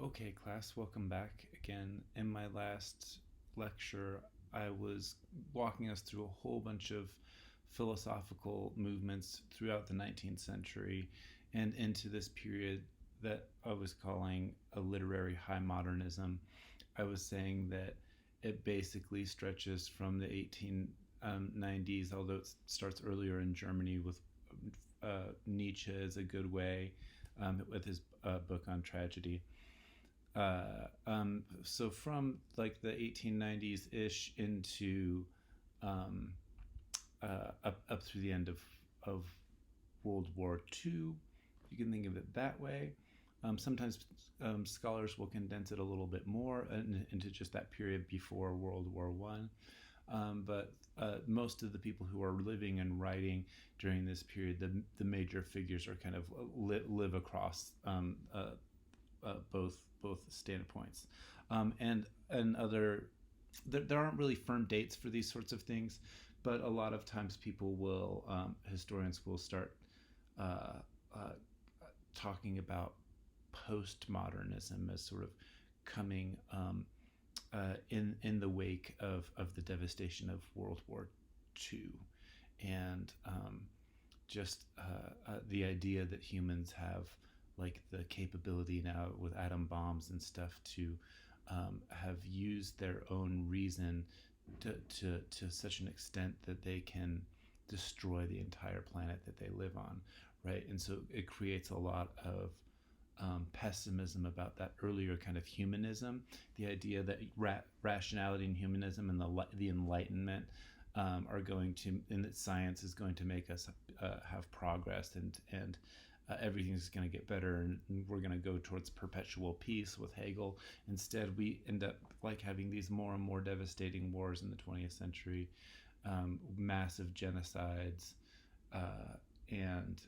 Okay, class, welcome back again. In my last lecture, I was walking us through a whole bunch of philosophical movements throughout the 19th century and into this period that I was calling a literary high modernism. I was saying that it basically stretches from the 1890s, although it starts earlier in Germany with Nietzsche is a good way with his book on tragedy. So from like the 1890s ish into up through the end of World War II, you can think of it that way. Sometimes scholars will condense it a little bit more into just that period before World War One. But most of the people who are living and writing during this period, the major figures are kind of live across both standpoints, and other there aren't really firm dates for these sorts of things, but a lot of times people will historians will start uh, uh, talking about postmodernism as sort of coming in the wake of the devastation of World War II, and just the idea that humans have like the capability now with atom bombs and stuff to have used their own reason to such an extent that they can destroy the entire planet that they live on, right? And so it creates a lot of pessimism about that earlier kind of humanism, the idea that rationality and humanism and the Enlightenment are going to, and that science is going to make us have progress, and everything's going to get better, and we're going to go towards perpetual peace with Hegel. Instead, we end up like having these more and more devastating wars in the 20th century, massive genocides, and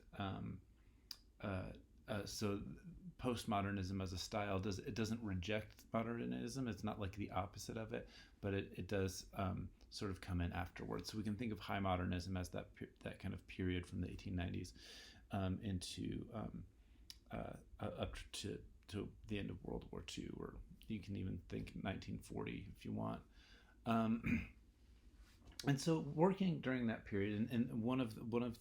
so postmodernism as a style doesn't reject modernism. It's not like the opposite of it, but it does sort of come in afterwards. So we can think of high modernism as that kind of period from the 1890s into up to the end of World War II, or you can even think 1940 if you want. And so working during that period, and one of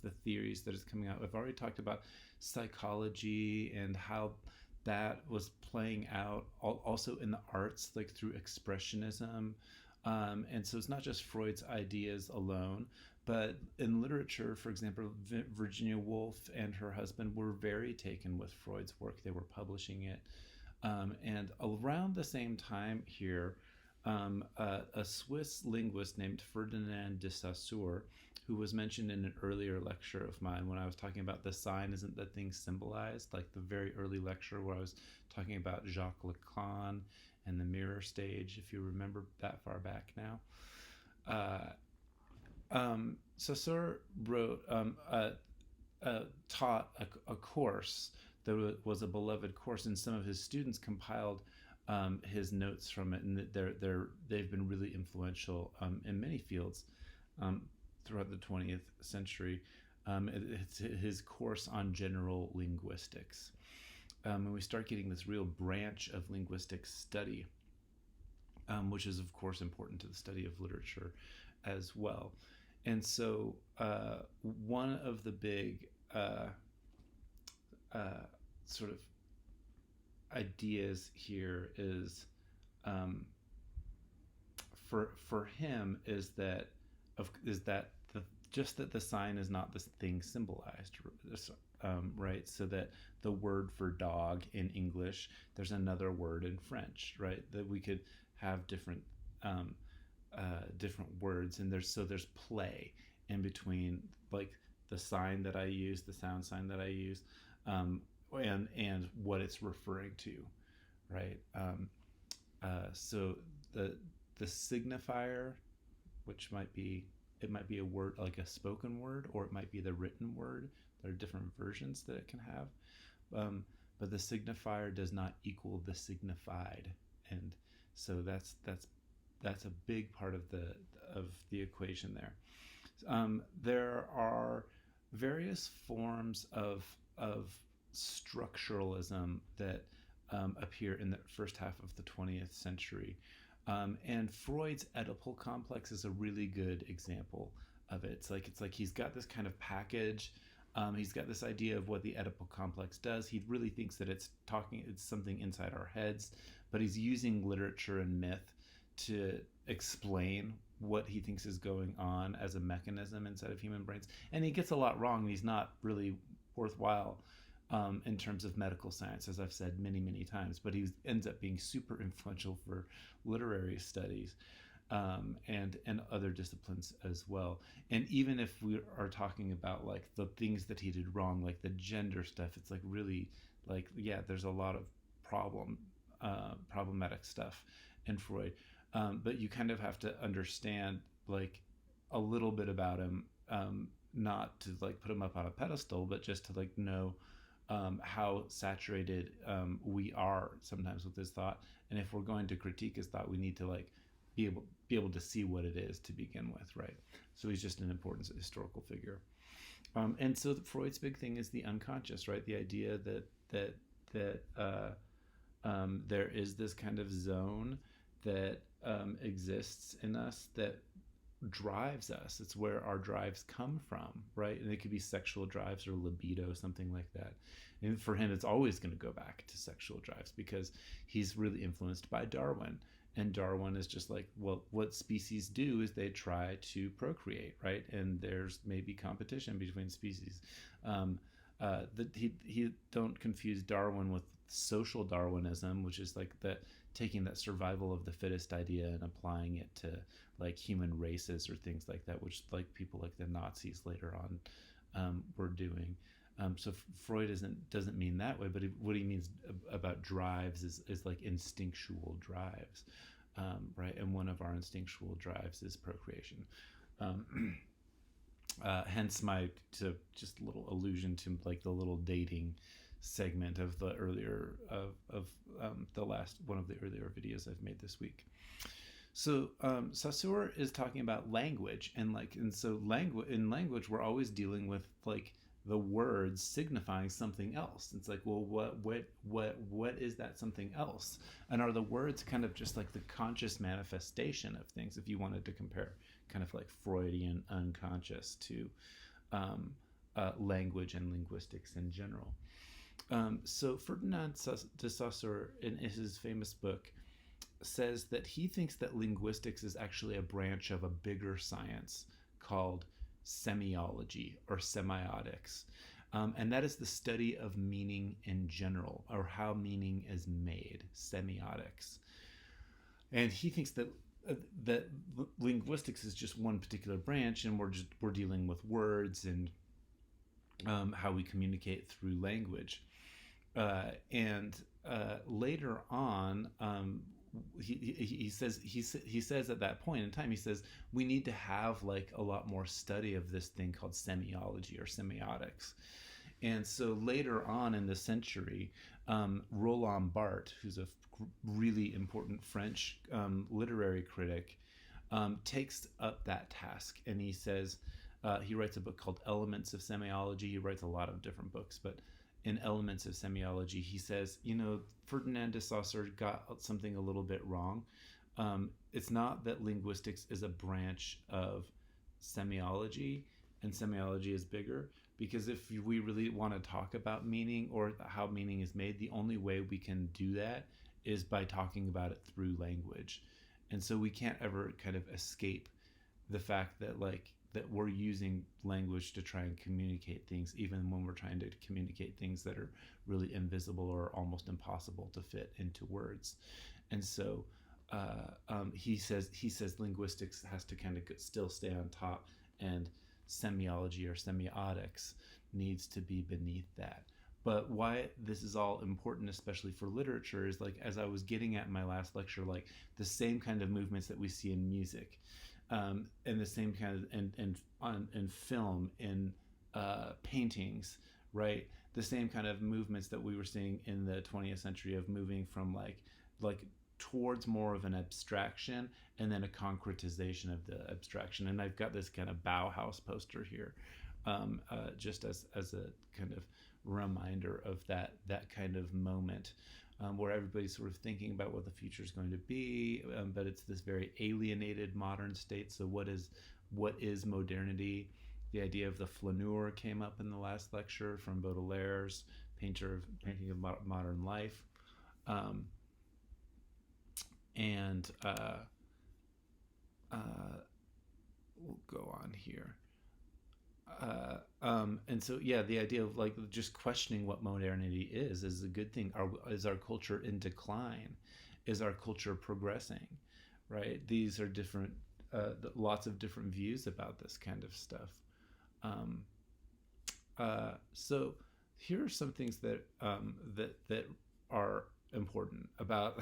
the theories that is coming out, I've already talked about psychology and how that was playing out also in the arts, like through expressionism. And so it's not just Freud's ideas alone, but in literature, for example, Virginia Woolf and her husband were very taken with Freud's work. They were publishing it. And around the same time here, a Swiss linguist named Ferdinand de Saussure, who was mentioned in an earlier lecture of mine when I was talking about the sign isn't the thing symbolized, like the very early lecture where I was talking about Jacques Lacan and the mirror stage, if you remember that far back now. Saussure taught a course that was a beloved course, and some of his students compiled his notes from it, and they've been really influential in many fields throughout the 20th century. It's his course on general linguistics. And we start getting this real branch of linguistic study, which is, of course, important to the study of literature as well. And so one of the big sort of ideas here is for him is that just that the sign is not this thing symbolized, right? So that the word for dog in English, there's another word in French, right? That we could have different words, and there's play in between, like the sign that I use, the sound sign that I use, and what it's referring to, right? So the signifier, which might be a word like a spoken word, or it might be the written word. There are different versions that it can have, but the signifier does not equal the signified, and so that's a big part of the equation there. There are various forms of structuralism that appear in the first half of the 20th century. And Freud's Oedipal complex is a really good example of it. It's like he's got this kind of package. He's got this idea of what the Oedipal complex does. He really thinks that it's something inside our heads, but he's using literature and myth to explain what he thinks is going on as a mechanism inside of human brains. And he gets a lot wrong. He's not really worthwhile in terms of medical science, as I've said many, many times, but he ends up being super influential for literary studies and other disciplines as well. And even if we are talking about like the things that he did wrong, like the gender stuff, it's like really like, yeah, there's a lot of problematic stuff in Freud. But you kind of have to understand like a little bit about him, not to like put him up on a pedestal, but just to like know how saturated we are sometimes with his thought. And if we're going to critique his thought, we need to like be able to see what it is to begin with, right? So he's just an important historical figure. And so Freud's big thing is the unconscious, right? The idea that there is this kind of zone that exists in us that drives us. It's where our drives come from, right? And it could be sexual drives or libido, something like that. And for him, it's always going to go back to sexual drives because he's really influenced by Darwin. And Darwin is just like, well, what species do is they try to procreate, right? And there's maybe competition between species. He don't confuse Darwin with social Darwinism, which is like taking that survival of the fittest idea and applying it to like human races or things like that, which like people like the Nazis later on were doing. So Freud doesn't mean that way, but what he means about drives is like instinctual drives, right? And one of our instinctual drives is procreation. Hence my just a little allusion to like the little dating segment of the earlier of the last one of the earlier videos I've made this week. So Saussure is talking about language, and so in language we're always dealing with like the words signifying something else. It's like, well, what is that something else? And are the words kind of just like the conscious manifestation of things? If you wanted to compare kind of like Freudian unconscious to language and linguistics in general. So Ferdinand de Saussure, in his famous book, says that he thinks that linguistics is actually a branch of a bigger science called semiology or semiotics. And that is the study of meaning in general, or how meaning is made, semiotics. And he thinks that linguistics is just one particular branch, and we're dealing with words and how we communicate through language. And later on, he says at that point in time, he says we need to have like a lot more study of this thing called semiology or semiotics. And so later on in the century, Roland Bart, who's a really important French literary critic, takes up that task, and he says he writes a book called Elements of Semiology. He writes a lot of different books, but in Elements of Semiology, he says, Ferdinand de Saussure got something a little bit wrong. It's not that linguistics is a branch of semiology and semiology is bigger, because if we really want to talk about meaning or how meaning is made, the only way we can do that is by talking about it through language. And so we can't ever kind of escape the fact that that we're using language to try and communicate things, even when we're trying to communicate things that are really invisible or almost impossible to fit into words. And so he says linguistics has to kind of still stay on top, and semiology or semiotics needs to be beneath that. But why this is all important, especially for literature, is like, as I was getting at in my last lecture, like the same kind of movements that we see in music, and the same kind of in film, in paintings, right? The same kind of movements that we were seeing in the 20th century of moving from like towards more of an abstraction and then a concretization of the abstraction. And I've got this kind of Bauhaus poster here, just as a kind of reminder of that kind of moment. where everybody's sort of thinking about what the future is going to be, but it's this very alienated modern state. So what is modernity? The idea of the flaneur came up in the last lecture from Baudelaire's painting of modern life, um, and we'll go on here. And so, yeah, the idea of like just questioning what modernity is a good thing. Is our culture in decline? Is our culture progressing? Right? These are different, lots of different views about this kind of stuff. Um, so here are some things that are important about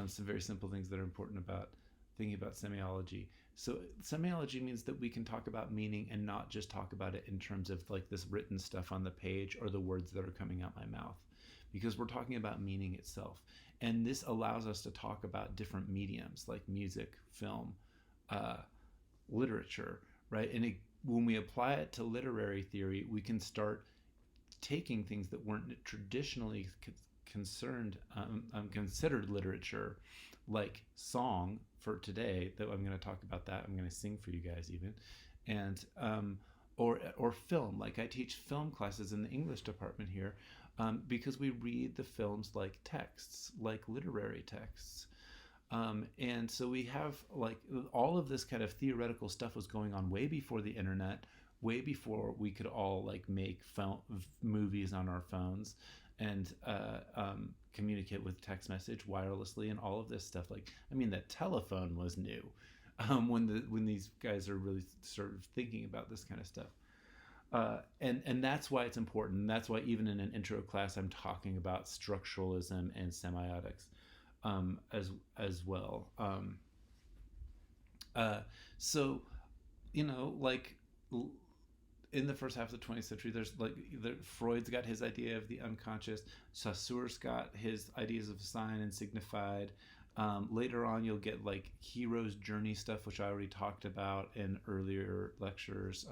some very simple things that are important about thinking about semiology. So semiology means that we can talk about meaning and not just talk about it in terms of like this written stuff on the page or the words that are coming out my mouth, because we're talking about meaning itself. And this allows us to talk about different mediums like music, film, uh, literature, right? And when we apply it to literary theory, we can start taking things that weren't traditionally considered literature, like song for today. That I'm going to talk about that. I'm going to sing for you guys even, and or film. Like I teach film classes in the English department here, because we read the films like texts, like literary texts. And so we have like all of this kind of theoretical stuff was going on way before the internet, way before we could all like make movies on our phones and communicate with text message wirelessly and all of this stuff. Like, I mean, the telephone was new when these guys are really sort of thinking about this kind of stuff. And that's why it's important. And that's why even in an intro class, I'm talking about structuralism and semiotics as well. So, like in the first half of the 20th century, there's like Freud's got his idea of the unconscious. Saussure's got his ideas of sign and signified. Later on, you'll get like hero's journey stuff, which I already talked about in earlier lectures,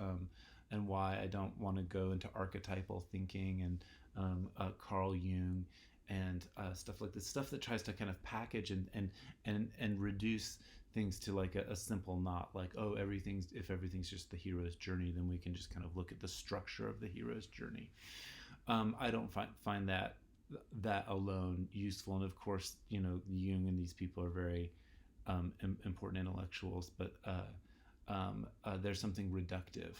and why I don't want to go into archetypal thinking and Carl Jung and stuff like this, stuff that tries to kind of package and reduce things to like a simple knot, like, oh, if everything's just the hero's journey, then we can just kind of look at the structure of the hero's journey. I don't find that alone useful. And of course, Jung and these people are very important intellectuals, but there's something reductive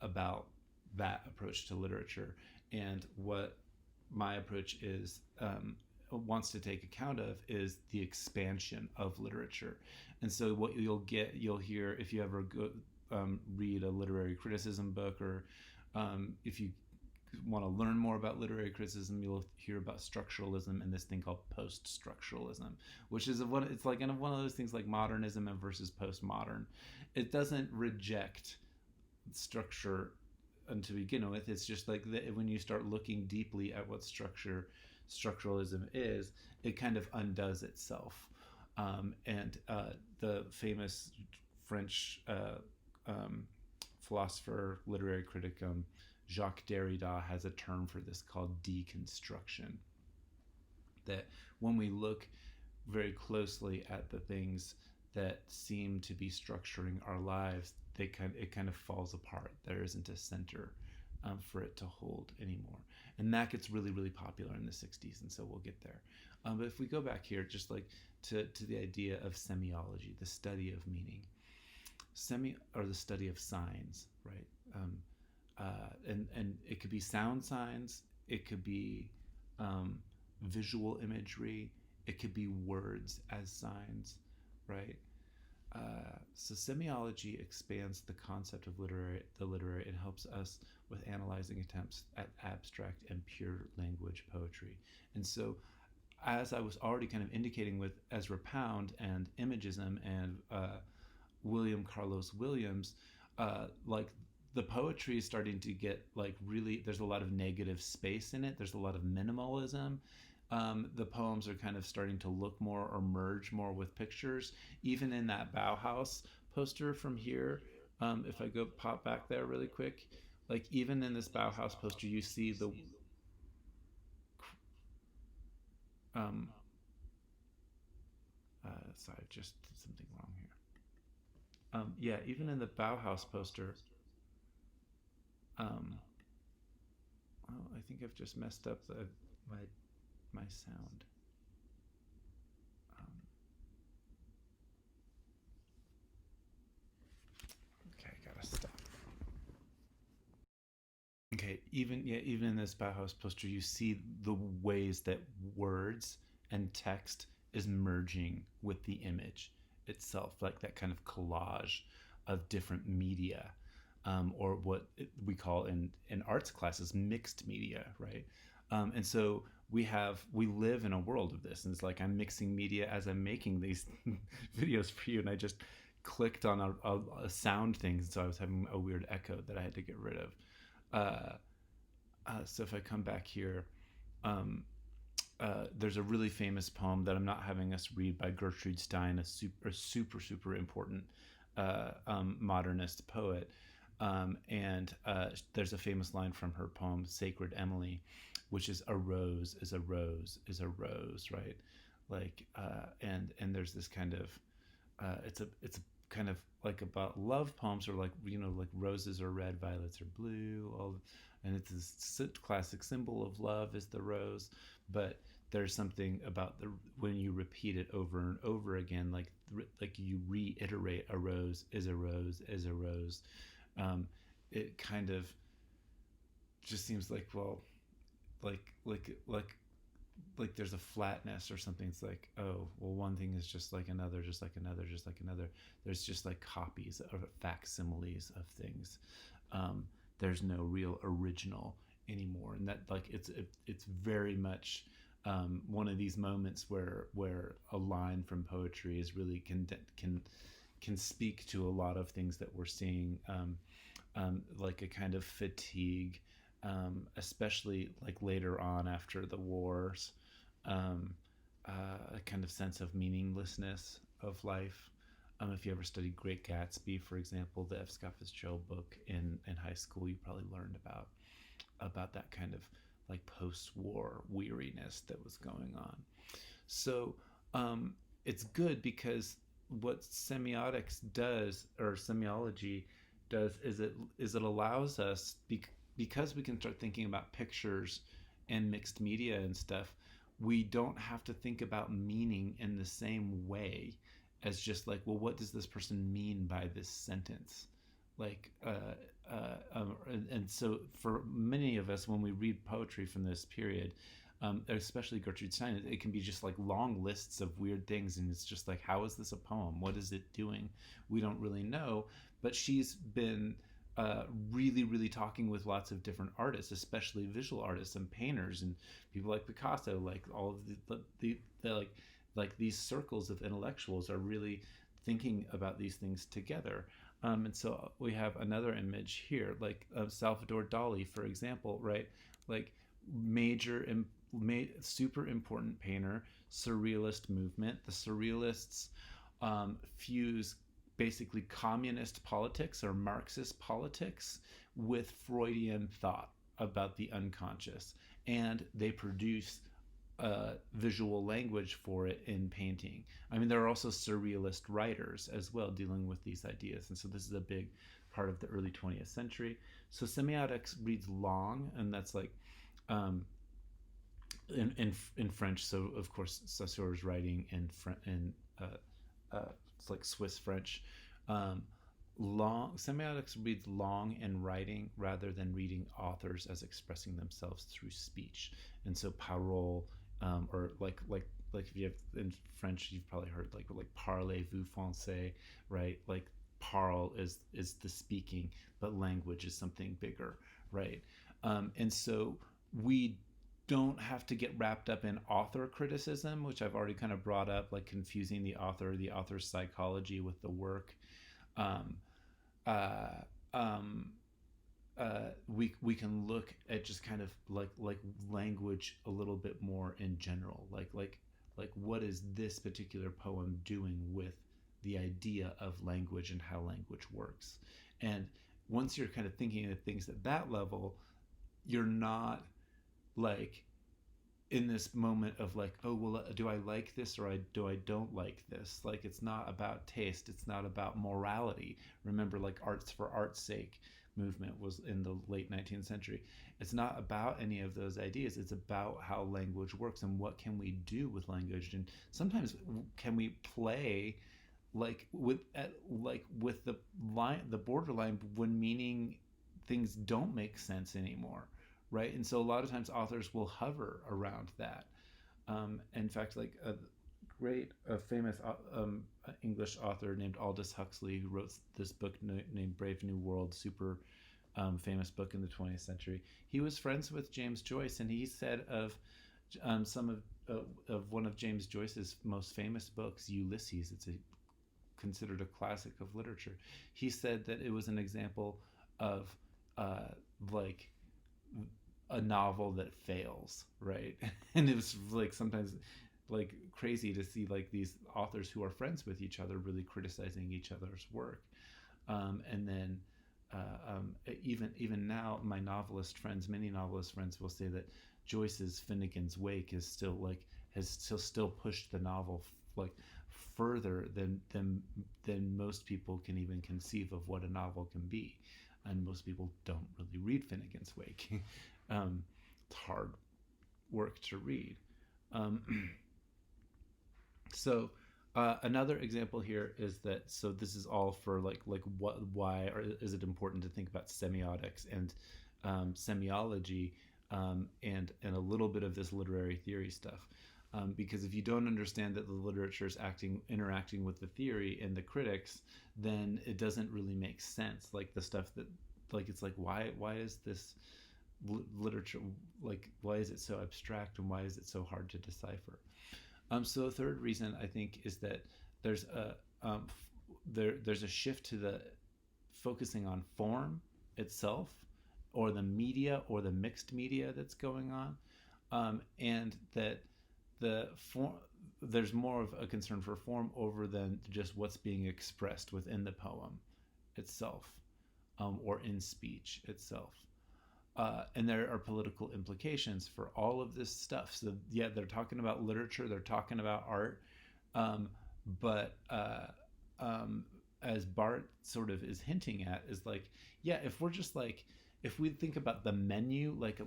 about that approach to literature. And what my approach is wants to take account of is the expansion of literature. And so what you'll hear if you ever go read a literary criticism book, or if you want to learn more about literary criticism, you'll hear about structuralism and this thing called post-structuralism, which is it's like one of those things like modernism and versus postmodern. It doesn't reject structure and to begin with. It's just like when you start looking deeply at what structuralism is, it kind of undoes itself. And the famous French philosopher, literary critic Jacques Derrida has a term for this called deconstruction. That when we look very closely at the things that seem to be structuring our lives, it kind of falls apart. There isn't a center for it to hold anymore. And that gets really, really popular in the 60s, and so we'll get there. But if we go back here, just like to the idea of semiology, the study of meaning, or the study of signs, right? And it could be sound signs, it could be visual imagery, it could be words as signs, right? So semiology expands the concept of the literary and helps us with analyzing attempts at abstract and pure language poetry. And so, as I was already kind of indicating with Ezra Pound and Imagism and William Carlos Williams, like the poetry is starting to get like really, there's a lot of negative space in it. There's a lot of minimalism. The poems are kind of starting to look more or merge more with pictures. Even in that Bauhaus poster from here, if I go pop back there really quick, like even in this Bauhaus poster, you see um, sorry, I just did something wrong here. Yeah, even in the Bauhaus poster, um, oh, I think I've just messed up my my sound. Um, okay, I gotta stop. Okay, even in this Bauhaus poster, you see the ways that words and text is merging with the image itself, like that kind of collage of different media, or what we call in arts classes mixed media, right? And so we live in a world of this, and it's like I'm mixing media as I'm making these videos for you, and I just clicked on a sound thing, so I was having a weird echo that I had to get rid of. Uh, so if I come back here, um, there's a really famous poem that I'm not having us read by Gertrude Stein, a super important modernist poet. And there's a famous line from her poem Sacred Emily, which is a rose is a rose is a rose, right? Like and there's this kind of it's a kind of like about love poems, or like like roses are red, violets are blue, all, and it's this classic symbol of love is the rose. But there's something about the when you repeat it over and over again, like you reiterate a rose is a rose is a rose. um, it kind of just seems like, well, like there's a flatness or something. It's like, oh well, one thing is just like another, just like another, just like another. There's just like copies or facsimiles of things. There's no real original anymore, and that like it's very much one of these moments where a line from poetry is really can speak to a lot of things that we're seeing, like a kind of fatigue, especially like later on after the wars, um, a kind of sense of meaninglessness of life. If you ever studied Great Gatsby, for example, the F. Scott Fitzgerald book in high school, you probably learned about that kind of like post-war weariness that was going on. So it's good because what semiotics does, or semiology does, is it allows us, because we can start thinking about pictures and mixed media and stuff. We don't have to think about meaning in the same way as just like, well, what does this person mean by this sentence? Like, and so for many of us, when we read poetry from this period, especially Gertrude Stein, it can be just like long lists of weird things, and it's just like, how is this a poem? What is it doing? We don't really know, but she's been really, really talking with lots of different artists, especially visual artists and painters and people like Picasso, like all of the like these circles of intellectuals are really thinking about these things together. And so we have another image here, like of Salvador Dali, for example, right? Like major, super important painter, Surrealist movement. The Surrealists fuse basically communist politics or Marxist politics with Freudian thought about the unconscious, and they produce visual language for it in painting. I mean, there are also surrealist writers as well dealing with these ideas, and so this is a big part of the early 20th century. So semiotics reads long, and that's like in French. So of course, Saussure is writing in it's like Swiss French. Um, Long semiotics reads long in writing rather than reading authors as expressing themselves through speech, and so parole, or like if you have in French, you've probably heard like parlez-vous français, right? Like parle is the speaking, but language is something bigger, right? And so we don't have to get wrapped up in author criticism, which I've already kind of brought up, like confusing the author's psychology with the work. Um, uh, um, we can look at just kind of like language a little bit more in general, like what is this particular poem doing with the idea of language and how language works. And once you're kind of thinking of things at that level, you're not like in this moment of like, oh well, do I like this or I don't like this? Like, it's not about taste, it's not about morality. Remember, like, arts for art's sake movement was in the late 19th century. It's not about any of those ideas. It's about how language works and what can we do with language, and sometimes can we play like with the line, the borderline, when meaning things don't make sense anymore, right? And so a lot of times authors will hover around that. In fact, like a famous English author named Aldous Huxley, who wrote this book named Brave New World, super famous book in the 20th century. He was friends with James Joyce, and he said of some of one of James Joyce's most famous books, Ulysses. It's considered a classic of literature. He said that it was an example of uh, like a novel that fails, right? And it was like sometimes like crazy to see like these authors who are friends with each other really criticizing each other's work. And then even now, my novelist friends, many novelist friends, will say that Joyce's Finnegan's Wake is still like has still pushed the novel like further than most people can even conceive of what a novel can be, and most people don't really read Finnegan's Wake. It's hard work to read. Um, so another example here is that, so this is all for like why or is it important to think about semiotics and semiology, and a little bit of this literary theory stuff. Because if you don't understand that the literature is interacting with the theory and the critics, then it doesn't really make sense. Like the stuff that, like, it's like, why is this literature, like, why is it so abstract and why is it so hard to decipher? So a third reason, I think, is that there's a there's a shift to the focusing on form itself, or the media, or the mixed media that's going on, and that the form, there's more of a concern for form over than just what's being expressed within the poem itself, or in speech itself. And there are political implications for all of this stuff. So yeah, they're talking about literature, they're talking about art, but as Bart sort of is hinting at, is like, yeah, if we're just like, if we think about the menu like a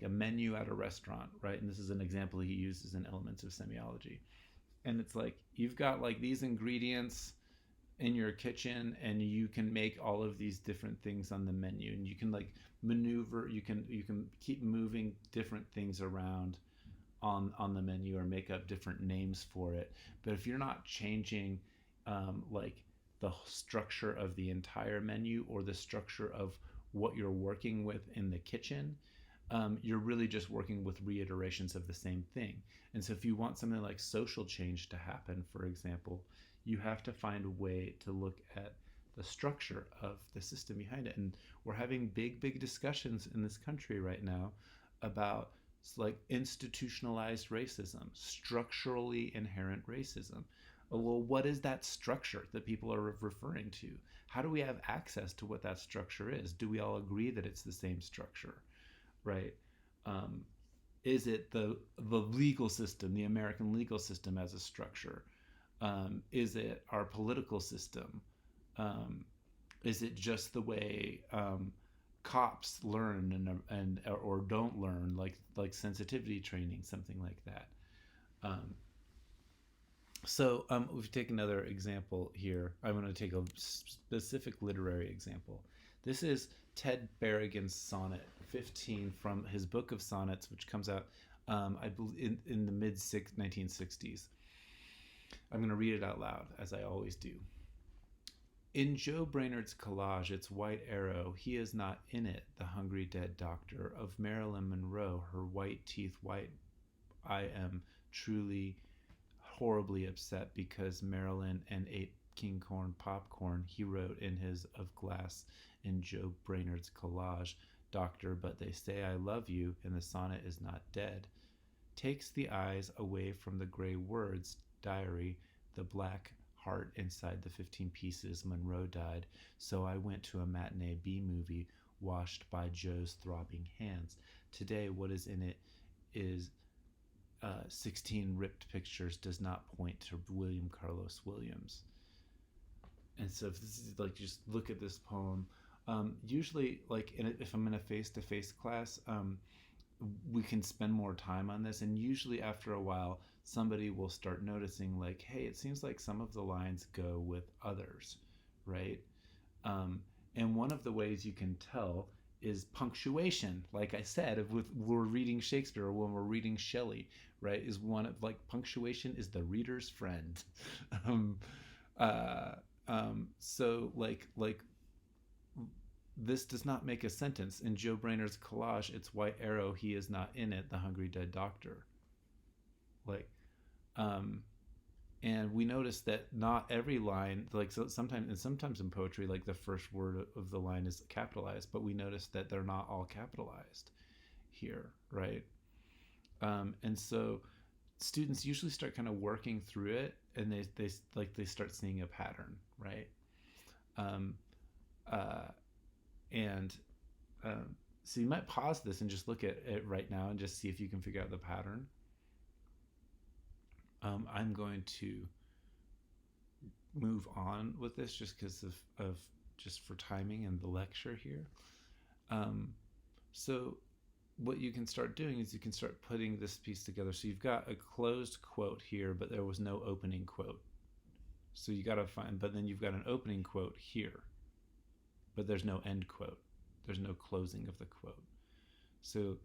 menu at a restaurant, right? And this is an example he uses in Elements of Semiology. And it's like, you've got like these ingredients in your kitchen, and you can make all of these different things on the menu, and you can like maneuver, you can keep moving different things around on the menu, or make up different names for it. But if you're not changing like the structure of the entire menu, or the structure of what you're working with in the kitchen, you're really just working with reiterations of the same thing. And so if you want something like social change to happen, for example, you have to find a way to look at the structure of the system behind it. And we're having big discussions in this country right now about like institutionalized racism, structurally inherent racism. Well, what is that structure that people are referring to? How do we have access to what that structure is? Do we all agree that it's the same structure, right? Is it the legal system, the American legal system as a structure? Is it our political system? Is it just the way cops learn and or don't learn, like sensitivity training, something like that? So if we take another example here, I'm going to take a specific literary example. This is Ted Berrigan's Sonnet 15 from his book of sonnets, which comes out, I believe, in the mid 1960s. I'm going to read it out loud, as I always do. In Joe Brainerd's collage, its white arrow, he is not in it, the hungry dead doctor of Marilyn Monroe, her white teeth white. I am truly horribly upset because Marilyn and ate king corn popcorn, he wrote in his of glass in Joe Brainerd's collage. Doctor, but they say I love you, and the sonnet is not dead. Takes the eyes away from the gray words, diary, the black heart inside the 15 pieces Monroe died, so I went to a matinee B movie washed by Joe's throbbing hands. Today, what is in it is 16 ripped pictures does not point to William Carlos Williams. And so if this is like, just look at this poem. Usually, like if I'm in a face-to-face class, we can spend more time on this, and usually after a while somebody will start noticing, like, hey, it seems like some of the lines go with others, right? And one of the ways you can tell is punctuation. Like I said, if we're reading Shakespeare or when we're reading Shelley, right, is one of, like, punctuation is the reader's friend. um, uh, so like this does not make a sentence. In Joe Brainer's collage, it's white arrow, he is not in it, the hungry dead doctor. Like, and we notice that not every line, like, so sometimes in poetry, like the first word of the line is capitalized, but we notice that they're not all capitalized here, right? And so students usually start kind of working through it, and they start seeing a pattern, right? Um, uh, and so you might pause this and just look at it right now and just see if you can figure out the pattern. I'm going to move on with this just because of just for timing and the lecture here. So what you can start doing is you can start putting this piece together. So you've got a closed quote here, but there was no opening quote. So you got to find, but then you've got an opening quote here, but there's no end quote. There's no closing of the quote. So,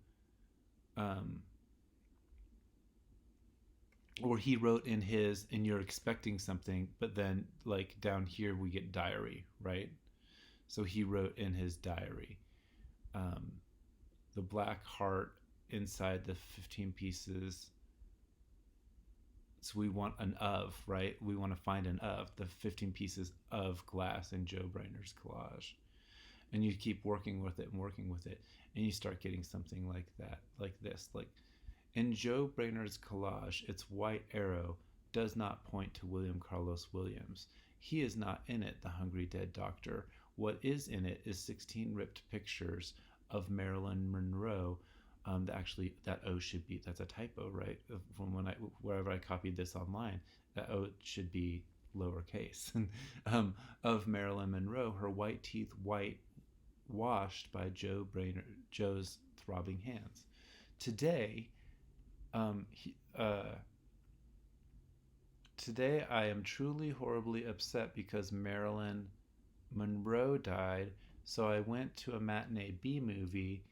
or he wrote in his, and you're expecting something, but then, like, down here we get diary, right? So he wrote in his diary, the black heart inside the 15 pieces. So we want an of, right? We want to find an of, the 15 pieces of glass in Joe Brainer's collage. And you keep working with it and working with it, and you start getting something like that, like this. Like, in Joe Brainer's collage, its white arrow does not point to William Carlos Williams. He is not in it, the hungry dead doctor. What is in it is 16 ripped pictures of Marilyn Monroe. Actually, that O should be, that's a typo, right? From wherever I copied this online, that O should be lowercase. Of Marilyn Monroe, her white teeth white washed by Joe's throbbing hands. Today, today I am truly horribly upset because Marilyn Monroe died. So I went to a matinee B movie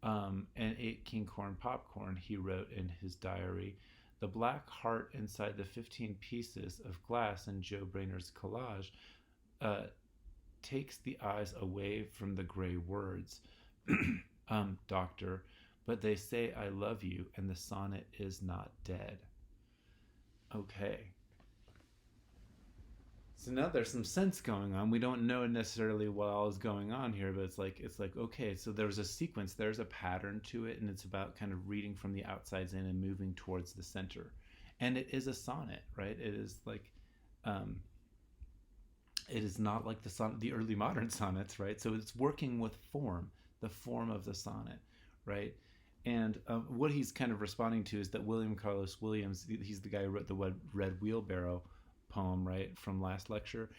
and ate king corn popcorn. He wrote in his diary. The black heart inside the 15 pieces of glass in Joe Brainer's collage takes the eyes away from the gray words, doctor, but they say I love you and the sonnet is not dead. Okay. So now there's some sense going on. We don't know necessarily what all is going on here, but it's like okay, so there's a sequence, there's a pattern to it, and it's about kind of reading from the outsides in and moving towards the center. And it is a sonnet, right? It is like it is not like the early modern sonnets, right? So it's working with form, the form of the sonnet, right? And what he's kind of responding to is that William Carlos Williams, he's the guy who wrote the Red Wheelbarrow poem, right, from last lecture.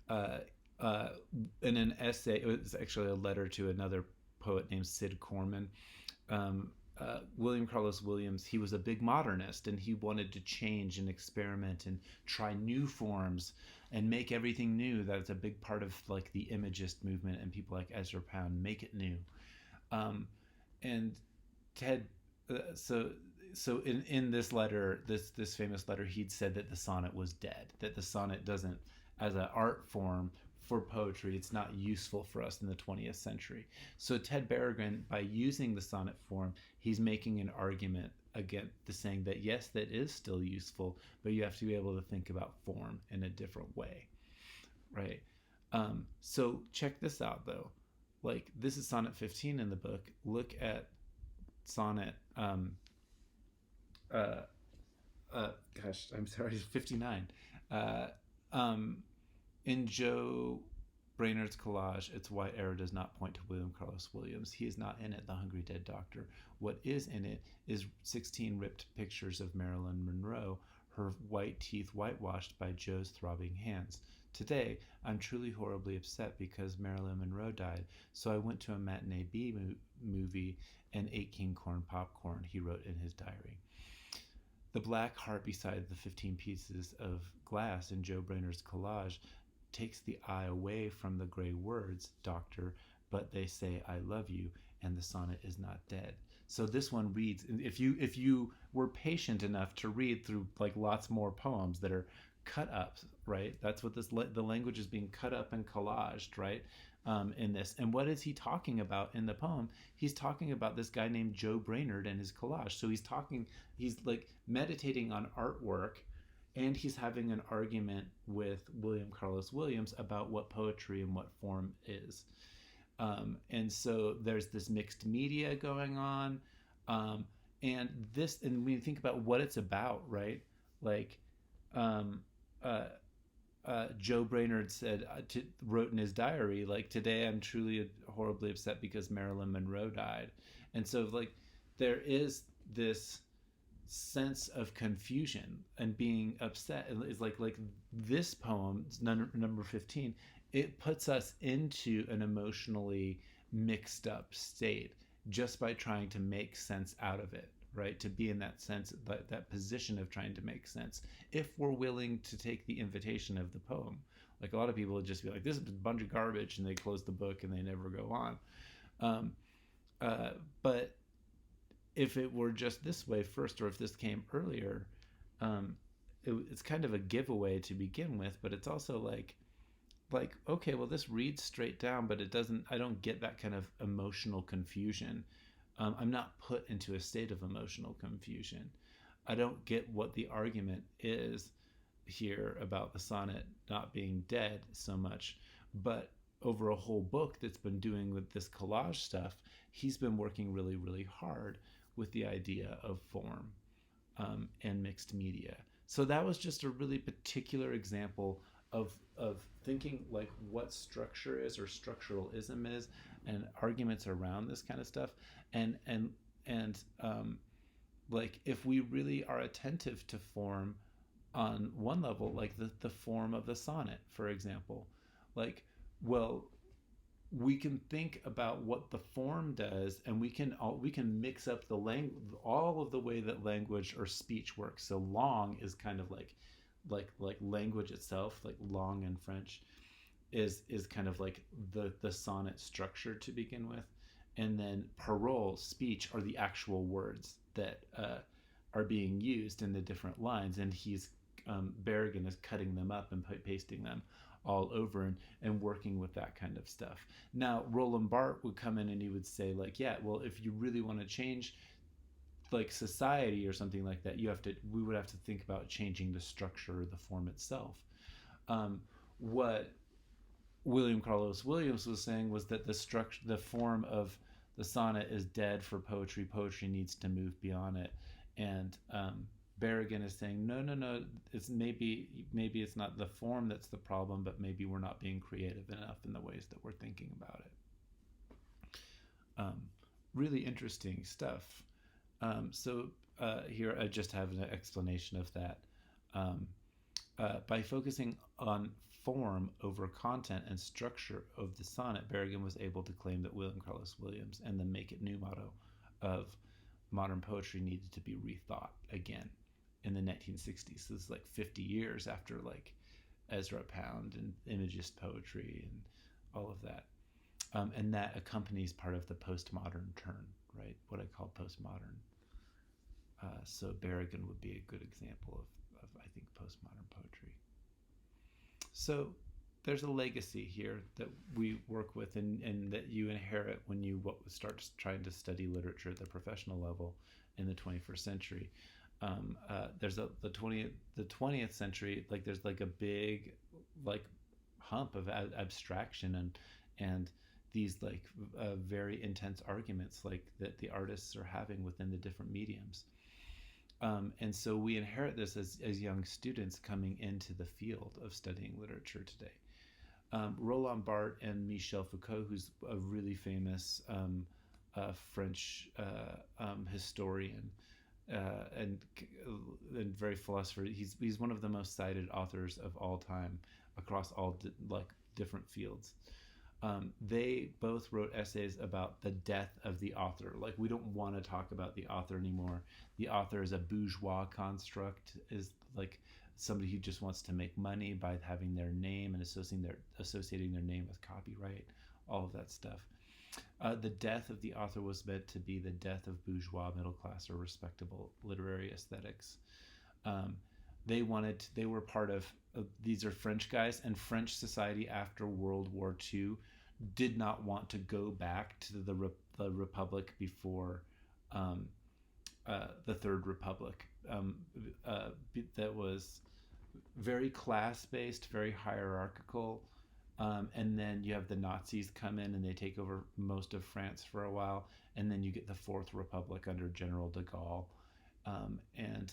In an essay, it was actually a letter to another poet named Sid Corman. William Carlos Williams, he was a big modernist, and he wanted to change and experiment and try new forms and make everything new. That's a big part of, like, the Imagist movement, and people like Ezra Pound make it new. And Ted, so in this letter, this famous letter, he'd said that the sonnet was dead, that the sonnet doesn't, as an art form for poetry, it's not useful for us in the 20th century. So Ted Berrigan, by using the sonnet form, he's making an argument against the saying that yes, that is still useful, but you have to be able to think about form in a different way, right? So check this out though. Like, this is sonnet 15 in the book. Look at sonnet gosh, I'm sorry, 59. In Joe Brainerd's collage, its white arrow does not point to William Carlos Williams. He is not in it, the hungry dead doctor. What is in it is 16 ripped pictures of Marilyn Monroe, her white teeth whitewashed by Joe's throbbing hands. Today, I'm truly horribly upset because Marilyn Monroe died, so I went to a matinee movie and ate king corn popcorn, he wrote in his diary. The black heart beside the 15 pieces of glass in Joe Brainerd's collage takes the eye away from the gray words, doctor, but they say I love you, and the sonnet is not dead. So this one reads, if you were patient enough to read through like lots more poems that are cut up, right? That's what the language is being cut up and collaged, right? In this. And what is he talking about in the poem? He's talking about this guy named Joe Brainerd and his collage. So he's like meditating on artwork, and he's having an argument with William Carlos Williams about what poetry and what form is. And so there's this mixed media going on. And when you think about what it's about, right? Like, Joe Brainerd wrote in his diary, like, today I'm truly horribly upset because Marilyn Monroe died. And so, like, there is this sense of confusion and being upset. It's like this poem, number 15, it puts us into an emotionally mixed up state just by trying to make sense out of it, right? To be in that sense, that position of trying to make sense, if we're willing to take the invitation of the poem. Like, a lot of people would just be like, this is a bunch of garbage, and they close the book and they never go on. But if it were just this way first, or if this came earlier, it's kind of a giveaway to begin with, but it's also like, okay, well, this reads straight down, but I don't get that kind of emotional confusion. I'm not put into a state of emotional confusion. I don't get what the argument is here about the sonnet not being dead so much. But over a whole book that's been doing with this collage stuff, he's been working really, really hard with the idea of form and mixed media. So that was just a really particular example of thinking like what structure is or structuralism is, and arguments around this kind of stuff, and like, if we really are attentive to form on one level, like the form of the sonnet, for example, like, well, we can think about what the form does, and we can mix up the all of the way that language or speech works. So long is kind of like language itself, like long in French is kind of like the sonnet structure to begin with, and then parole, speech, are the actual words that are being used in the different lines, and Berrigan is cutting them up and pasting them all over and working with that kind of stuff. Now, Roland Bart would come in and he would say, like, yeah, well, if you really want to change like society or something like that, we would have to think about changing the structure or the form itself. What William Carlos Williams was saying was that the form of the sonnet is dead for poetry. Poetry needs to move beyond it. And Berrigan is saying, no, it's maybe it's not the form that's the problem, but maybe we're not being creative enough in the ways that we're thinking about it. Really interesting stuff. So here I just have an explanation of that. By focusing on form over content and structure of the sonnet, Berrigan was able to claim that William Carlos Williams and the Make It New motto of modern poetry needed to be rethought again in the 1960s. So this is like 50 years after like Ezra Pound and Imagist poetry and all of that. And that accompanies part of the postmodern turn, right? What I call postmodern. So Berrigan would be a good example of I think, postmodern poetry. So there's a legacy here that we work with and that you inherit when you start trying to study literature at the professional level in the 21st century. There's the 20th century, like there's like a big like hump of abstraction and these like very intense arguments like that the artists are having within the different mediums. And so we inherit this as young students coming into the field of studying literature today. Roland Bart and Michel Foucault, who's a really famous French historian and very philosopher. He's one of the most cited authors of all time across all different fields. They both wrote essays about the death of the author. Like, we don't want to talk about the author anymore. The author is a bourgeois construct, is like somebody who just wants to make money by having their name and associating their name with copyright, all of that stuff. The death of the author was meant to be the death of bourgeois, middle class, or respectable literary aesthetics. They were part of, these are French guys, and French society after World War II did not want to go back to the Republic before the Third Republic. That was very class-based, very hierarchical. And then you have the Nazis come in and they take over most of France for a while. And then you get the Fourth Republic under General de Gaulle. And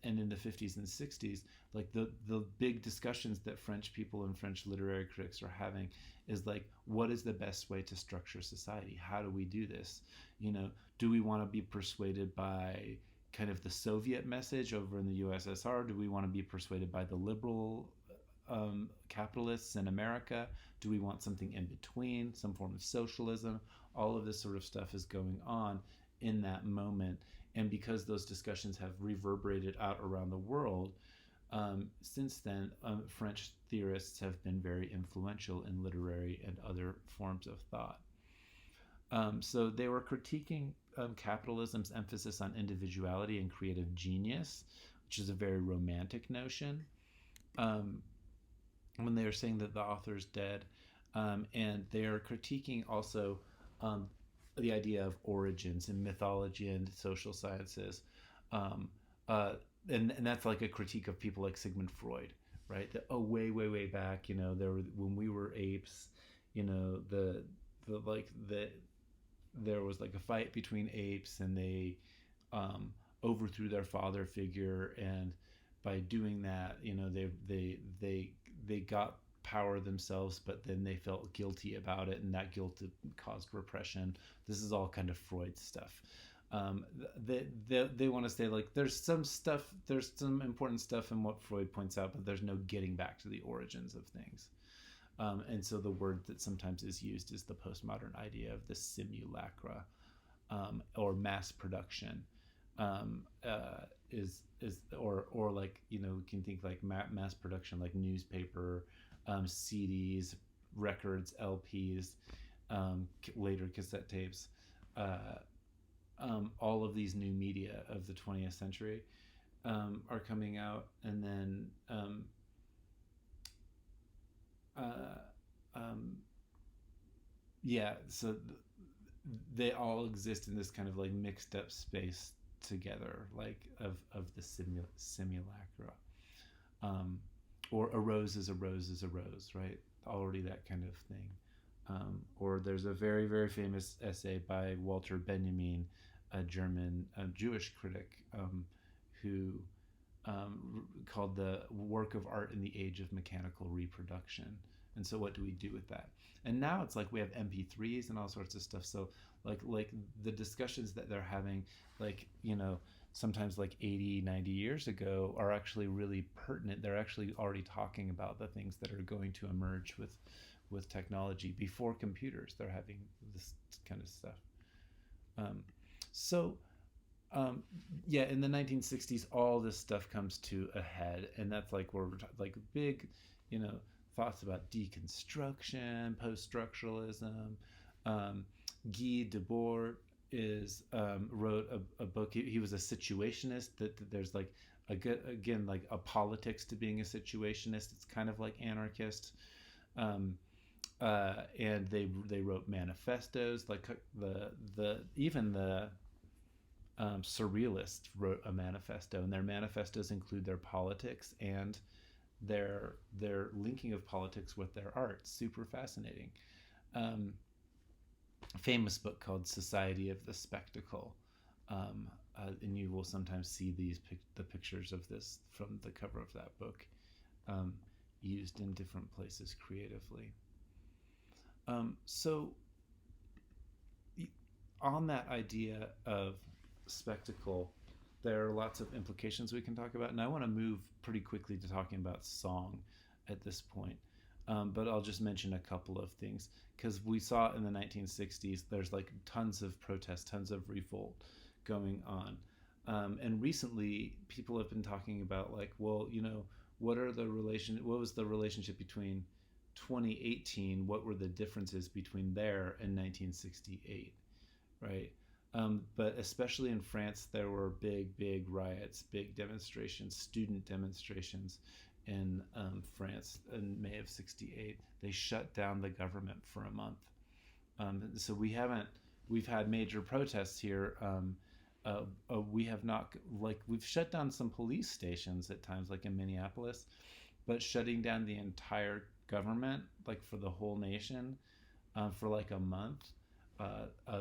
in the 50s and 60s, like the big discussions that French people and French literary critics are having is like, what is the best way to structure society? How do we do this? Do we want to be persuaded by kind of the Soviet message over in the USSR? Do we want to be persuaded by the liberal capitalists in America? Do we want something in between, some form of socialism? All of this sort of stuff is going on in that moment. And because those discussions have reverberated out around the world, since then, French theorists have been very influential in literary and other forms of thought. So they were critiquing capitalism's emphasis on individuality and creative genius, which is a very romantic notion. When they were saying that the author's dead, and they are critiquing also the idea of origins in mythology and social sciences, and that's like a critique of people like Sigmund Freud, right? That, way back, when we were apes, there was like a fight between apes, and they overthrew their father figure, and by doing that, they got power themselves, but then they felt guilty about it, and that guilt caused repression. This is all kind of Freud stuff. They want to say, like, there's some important stuff in what Freud points out, but there's no getting back to the origins of things. And so the word that sometimes is used is the postmodern idea of the simulacra, or mass production. Or like, we can think like mass production, like newspaper, CDs, records, LPs, later cassette tapes, all of these new media of the 20th century are coming out, and then so they all exist in this kind of like mixed up space together, like of the simulacra. Or a rose is a rose is a rose, right? Already that kind of thing. Or there's a very, very famous essay by Walter Benjamin, a German Jewish critic, who called the work of art in the age of mechanical reproduction. And so what do we do with that? And now it's like we have MP3s and all sorts of stuff. So like the discussions that they're having, like, sometimes like 80, 90 years ago are actually really pertinent. They're actually already talking about the things that are going to emerge with technology before computers. They're having this kind of stuff. In the 1960s, all this stuff comes to a head, and that's like where we're like big, thoughts about deconstruction, post-structuralism. Guy Debord wrote a book. He was a situationist. That there's like like a politics to being a situationist. It's kind of like anarchist. And they wrote manifestos. Like even the Surrealists wrote a manifesto, and their manifestos include their politics and their linking of politics with their art. Super fascinating. Famous book called Society of the Spectacle, and you will sometimes see the pictures of this from the cover of that book. used in different places creatively. So on that idea of spectacle, there are lots of implications we can talk about, and I want to move pretty quickly to talking about song at this point. But I'll just mention a couple of things because we saw in the 1960s there's like tons of protest, tons of revolt going on, and recently people have been talking about like, well, what was the relationship between 2018? What were the differences between there and 1968? Right. But especially in France, there were big riots, big demonstrations, student demonstrations in France in May of '68. They shut down the government for a month. So we've had major protests here. We have not, like, we've shut down some police stations at times, like in Minneapolis, but shutting down the entire government, like for the whole nation, for like a month.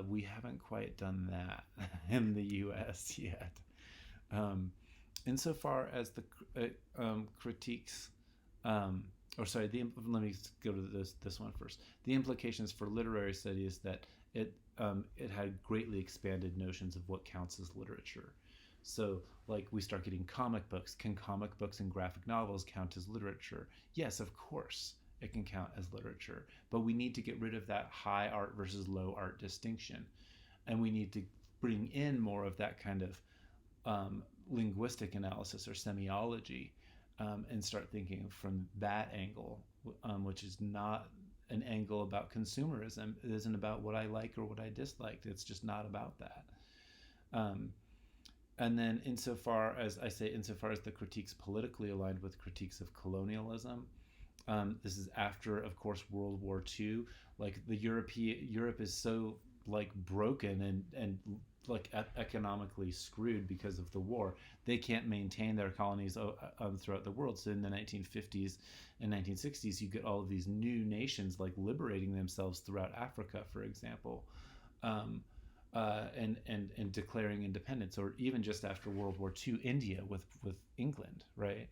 We haven't quite done that in the U.S. yet. Insofar as the critiques, let me go to this one first. The implications for literary studies that it had greatly expanded notions of what counts as literature. So, like, we start getting comic books. Can comic books and graphic novels count as literature? Yes, of course it can count as literature, but we need to get rid of that high art versus low art distinction, and we need to bring in more of that kind of linguistic analysis or semiology, and start thinking from that angle, which is not an angle about consumerism. It isn't about what I like or what I disliked. It's just not about that. And then insofar as the critiques politically aligned with critiques of colonialism, this is after, of course, World War II. Like, Europe is so like broken and like economically screwed because of the war. They can't maintain their colonies throughout the world. So in the 1950s and 1960s, you get all of these new nations like liberating themselves throughout Africa, for example, and declaring independence. Or even just after World War II, India with England, right?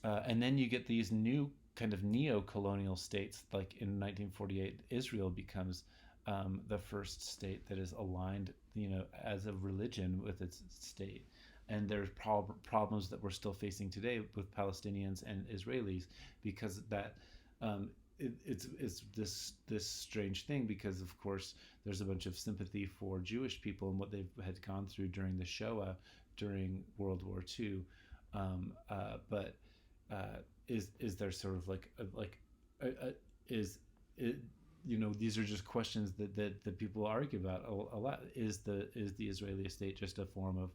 And then you get these new kind of neo-colonial states, like in 1948, Israel becomes the first state that is aligned, as a religion with its state. And there's problems that we're still facing today with Palestinians and Israelis, because that it's this strange thing, because of course there's a bunch of sympathy for Jewish people and what they had gone through during the Shoah, during World War II, but is there sort of is it, these are just questions that people argue about a lot. Is the Israeli state just a form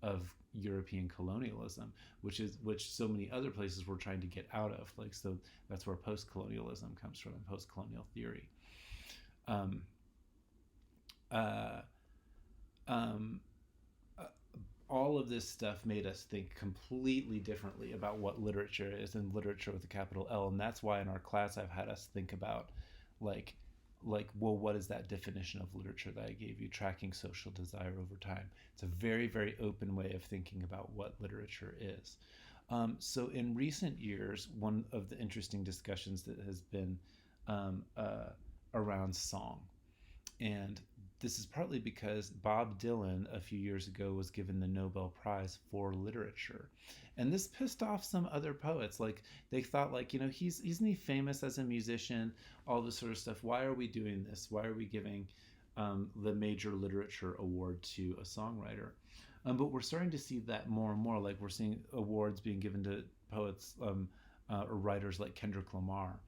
of European colonialism, which so many other places were trying to get out of? Like, so that's where post-colonialism comes from, and post-colonial theory. All of this stuff made us think completely differently about what literature is, and literature with a capital L. And that's why in our class I've had us think about like well, what is that definition of literature that I gave you, tracking social desire over time? It's a very, very open way of thinking about what literature is. So in recent years, one of the interesting discussions that has been around song. And this is partly because Bob Dylan a few years ago was given the Nobel Prize for Literature. And this pissed off some other poets. Like, they thought, like, isn't he famous as a musician, all this sort of stuff. Why are we doing this? Why are we giving the major literature award to a songwriter? But we're starting to see that more and more. Like, we're seeing awards being given to poets or writers like Kendrick Lamar.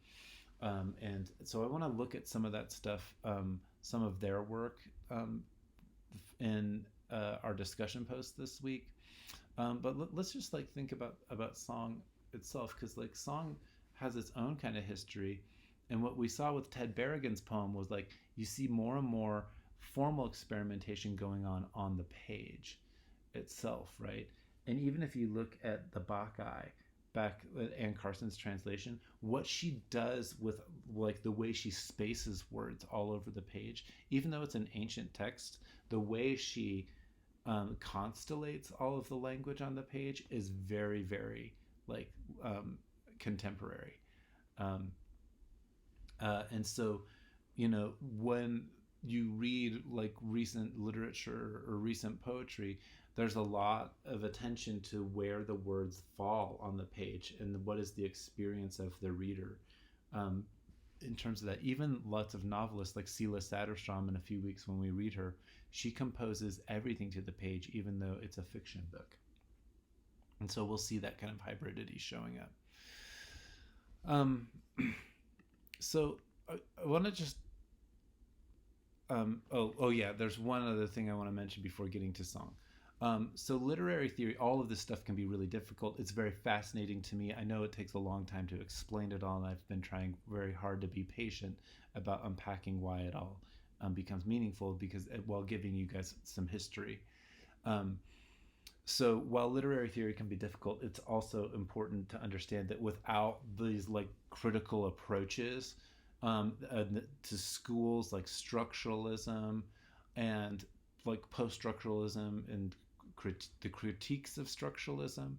And so I want to look at some of that stuff, some of their work in our discussion post this week. But let's just think about song itself, because like song has its own kind of history. And what we saw with Ted Berrigan's poem was like, you see more and more formal experimentation going on the page itself, right? And even if you look at the Bacchae, back at Anne Carson's translation, what she does with like the way she spaces words all over the page, even though it's an ancient text, the way she constellates all of the language on the page is very, very contemporary. Um, and so, when you read like recent literature or recent poetry, there's a lot of attention to where the words fall on the page and what is the experience of the reader. Um, in terms of that, even lots of novelists like Sela Satterstrom, in a few weeks when we read her, she composes everything to the page, even though it's a fiction book. And so we'll see that kind of hybridity showing up. Um, so I want to just oh yeah, there's one other thing I want to mention before getting to song. So literary theory, all of this stuff can be really difficult. It's very fascinating to me. I know it takes a long time to explain it all, and I've been trying very hard to be patient about unpacking why it all becomes meaningful, because while giving you guys some history. Um, so while literary theory can be difficult, it's also important to understand that without these like critical approaches to schools like structuralism and like post-structuralism and the critiques of structuralism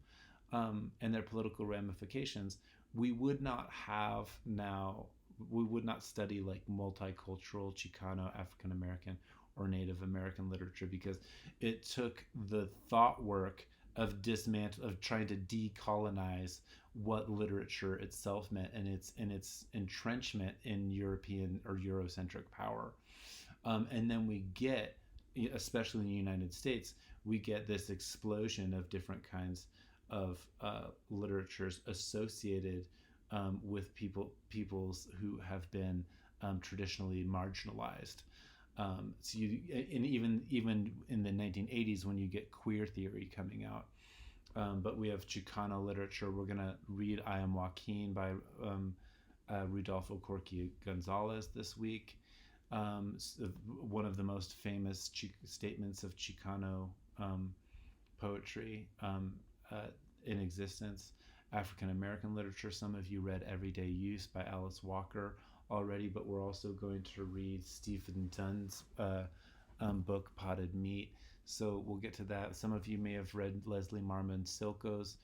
and their political ramifications, we would not have now, we would not study like multicultural Chicano, African American, or Native American literature, because it took the thought work of trying to decolonize what literature itself meant, and its entrenchment in European or Eurocentric power. And then we get, especially in the United States, we get this explosion of different kinds of literatures associated with peoples who have been traditionally marginalized. So you, and even in the 1980s, when you get queer theory coming out. But we have Chicano literature. We're going to read I Am Joaquin by Rudolfo Corky Gonzalez this week. One of the most famous statements of Chicano poetry in existence. African American literature. Some of you read Everyday Use by Alice Walker already, but we're also going to read Stephen Dunn's book Potted Meat. So we'll get to that. Some of you may have read Leslie Marmon Silko's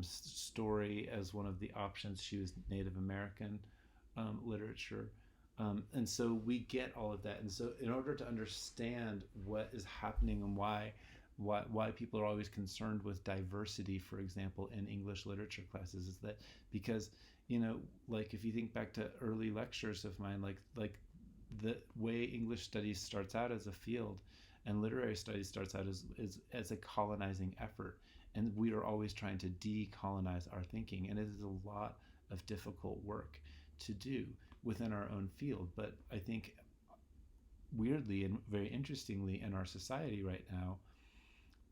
story as one of the options. She was Native American literature. And so we get all of that. And so in order to understand what is happening and why people are always concerned with diversity, for example, in English literature classes, is that because, like if you think back to early lectures of mine, like the way English studies starts out as a field and literary studies starts out as a colonizing effort. And we are always trying to decolonize our thinking. And it is a lot of difficult work to do within our own field. But I think weirdly and very interestingly in our society right now,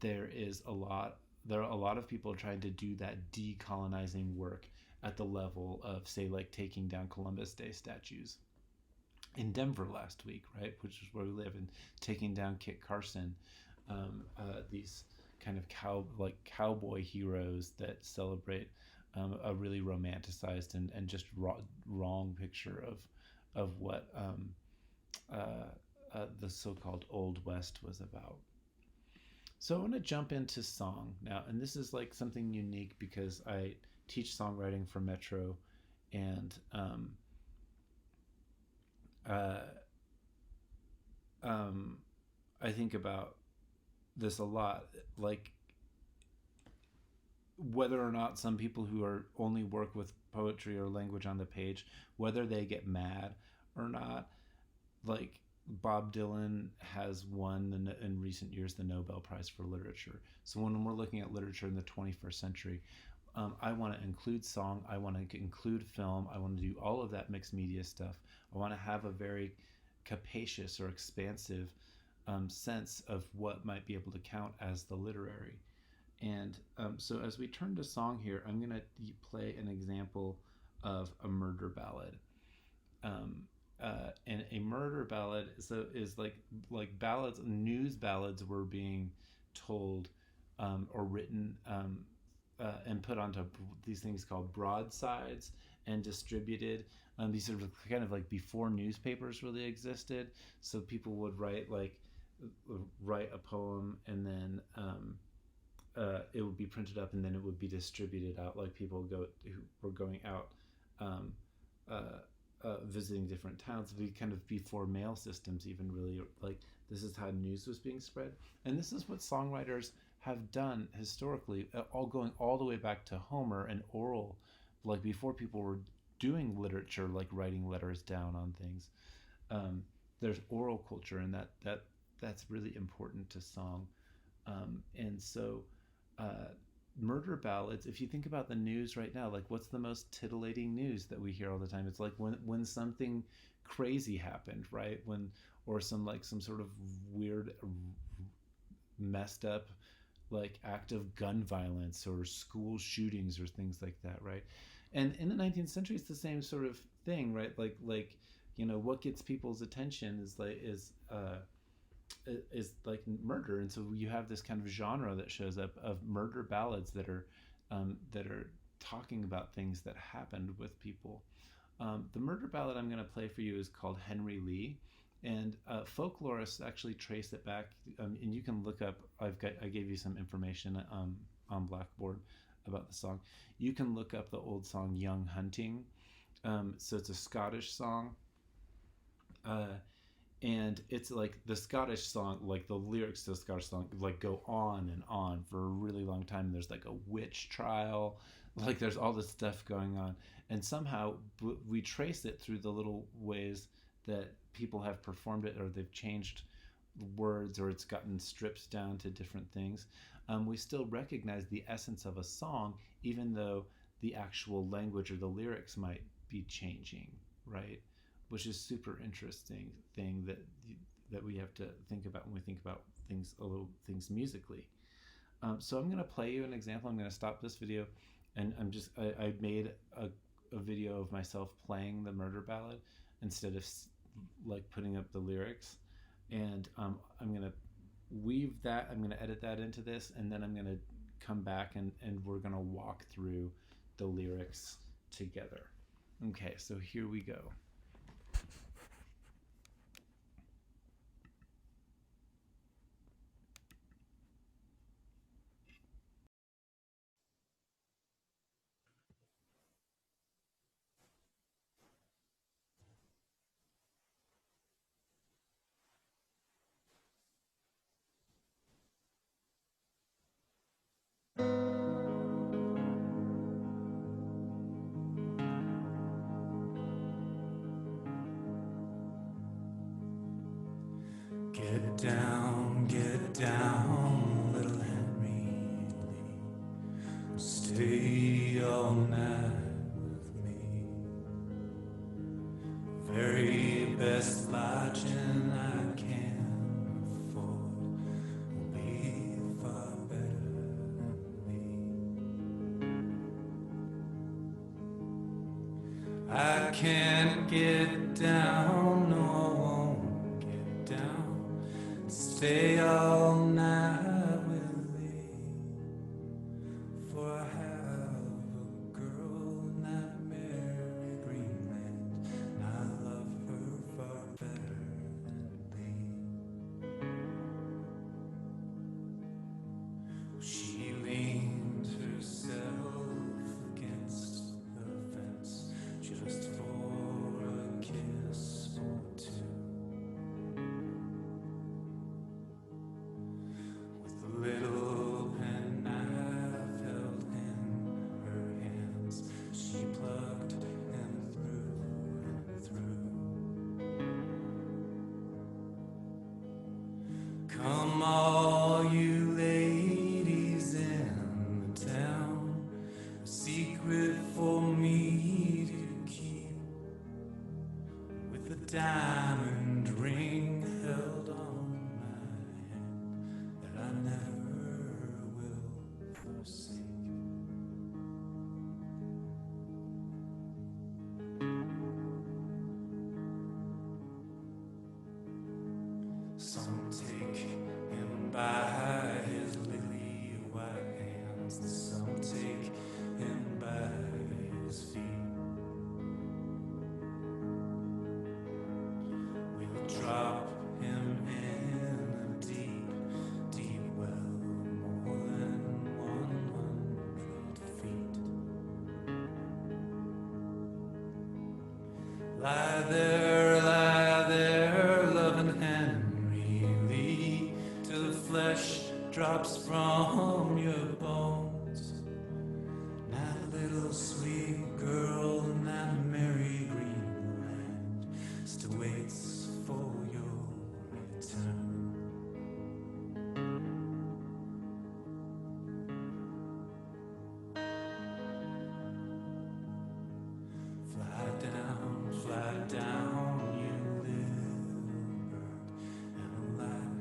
there are a lot of people trying to do that decolonizing work at the level of, say, like taking down Columbus Day statues in Denver last week, right, which is where we live, and taking down Kit Carson, these kind of cowboy heroes that celebrate a really romanticized and just wrong picture of what the so-called Old West was about. So I want to jump into song now, and this is like something unique because I teach songwriting for Metro, and I think about this a lot, like whether or not some people who are only work with poetry or language on the page, whether they get mad or not. Like Bob Dylan has won in recent years the Nobel Prize for Literature. So when we're looking at literature in the 21st century, I want to include song, I want to include film, I want to do all of that mixed media stuff. I want to have a very capacious or expansive sense of what might be able to count as the literary. And so as we turn to song here, I'm going to play an example of a murder ballad. And a murder ballad is like ballads, news ballads were being told or written and put onto these things called broadsides and distributed. These are kind of like before newspapers really existed. So people would write a poem and then it would be printed up and then it would be distributed out, like people who were going out um, visiting different towns. We kind of before mail systems even really, like, this is how news was being spread, and this is what songwriters have done historically, all going all the way back to Homer and oral, like before people were doing literature, like writing letters down on things. Um, there's oral culture, and that's really important to song. And so, uh, murder ballads. If you think about the news right now, like what's the most titillating news that we hear all the time? It's like when something crazy happened, right? When or some sort of weird, messed up like act of gun violence or school shootings or things like that, right? And in the 19th century, it's the same sort of thing, right? What gets people's attention is like murder, and so you have this kind of genre that shows up of murder ballads that are talking about things that happened with people. The murder ballad I'm going to play for you is called Henry Lee, and folklorists actually trace it back, and you can look up. I gave you some information on Blackboard about the song. You can look up the old song "Young Hunting." So it's a Scottish song. And it's like the Scottish song, like the lyrics to the Scottish song, like go on and on for a really long time. There's like a witch trial, like there's all this stuff going on, and somehow we trace it through the little ways that people have performed it, or they've changed words, or it's gotten stripped down to different things. We still recognize the essence of a song, even though the actual language or the lyrics might be changing, right? Which is super interesting thing that we have to think about when we think about things musically. So I'm going to play you an example. I'm going to stop this video, and I made a video of myself playing the murder ballad instead of like putting up the lyrics, and I'm going to weave that. I'm going to edit that into this, and then I'm going to come back and we're going to walk through the lyrics together. Okay, so here we go. Get down, little Henry Lee. Stay all night with me. Very best lodging I can afford will be far better than me. I can't get down, no, I won't get down. Stay all night with me, for I have a girl in that merry Greenland, and I love her far better than thee. She leaned herself against the fence just for a kiss or two. Little penknife held in her hands, she plugged him through and through. Come all you ladies in the town, a secret for me to keep, with a diamond ring held on my hand that I never will forsake. Some take him by his lily white hands, and some take him by his feet. We'll drop him in a deep, deep well, more than lie there, loving Henry Lee, till the flesh drops from your bones. Now, little sweet girl, now Mary Greenland still waits for your return. Fly down, you little bird, and alight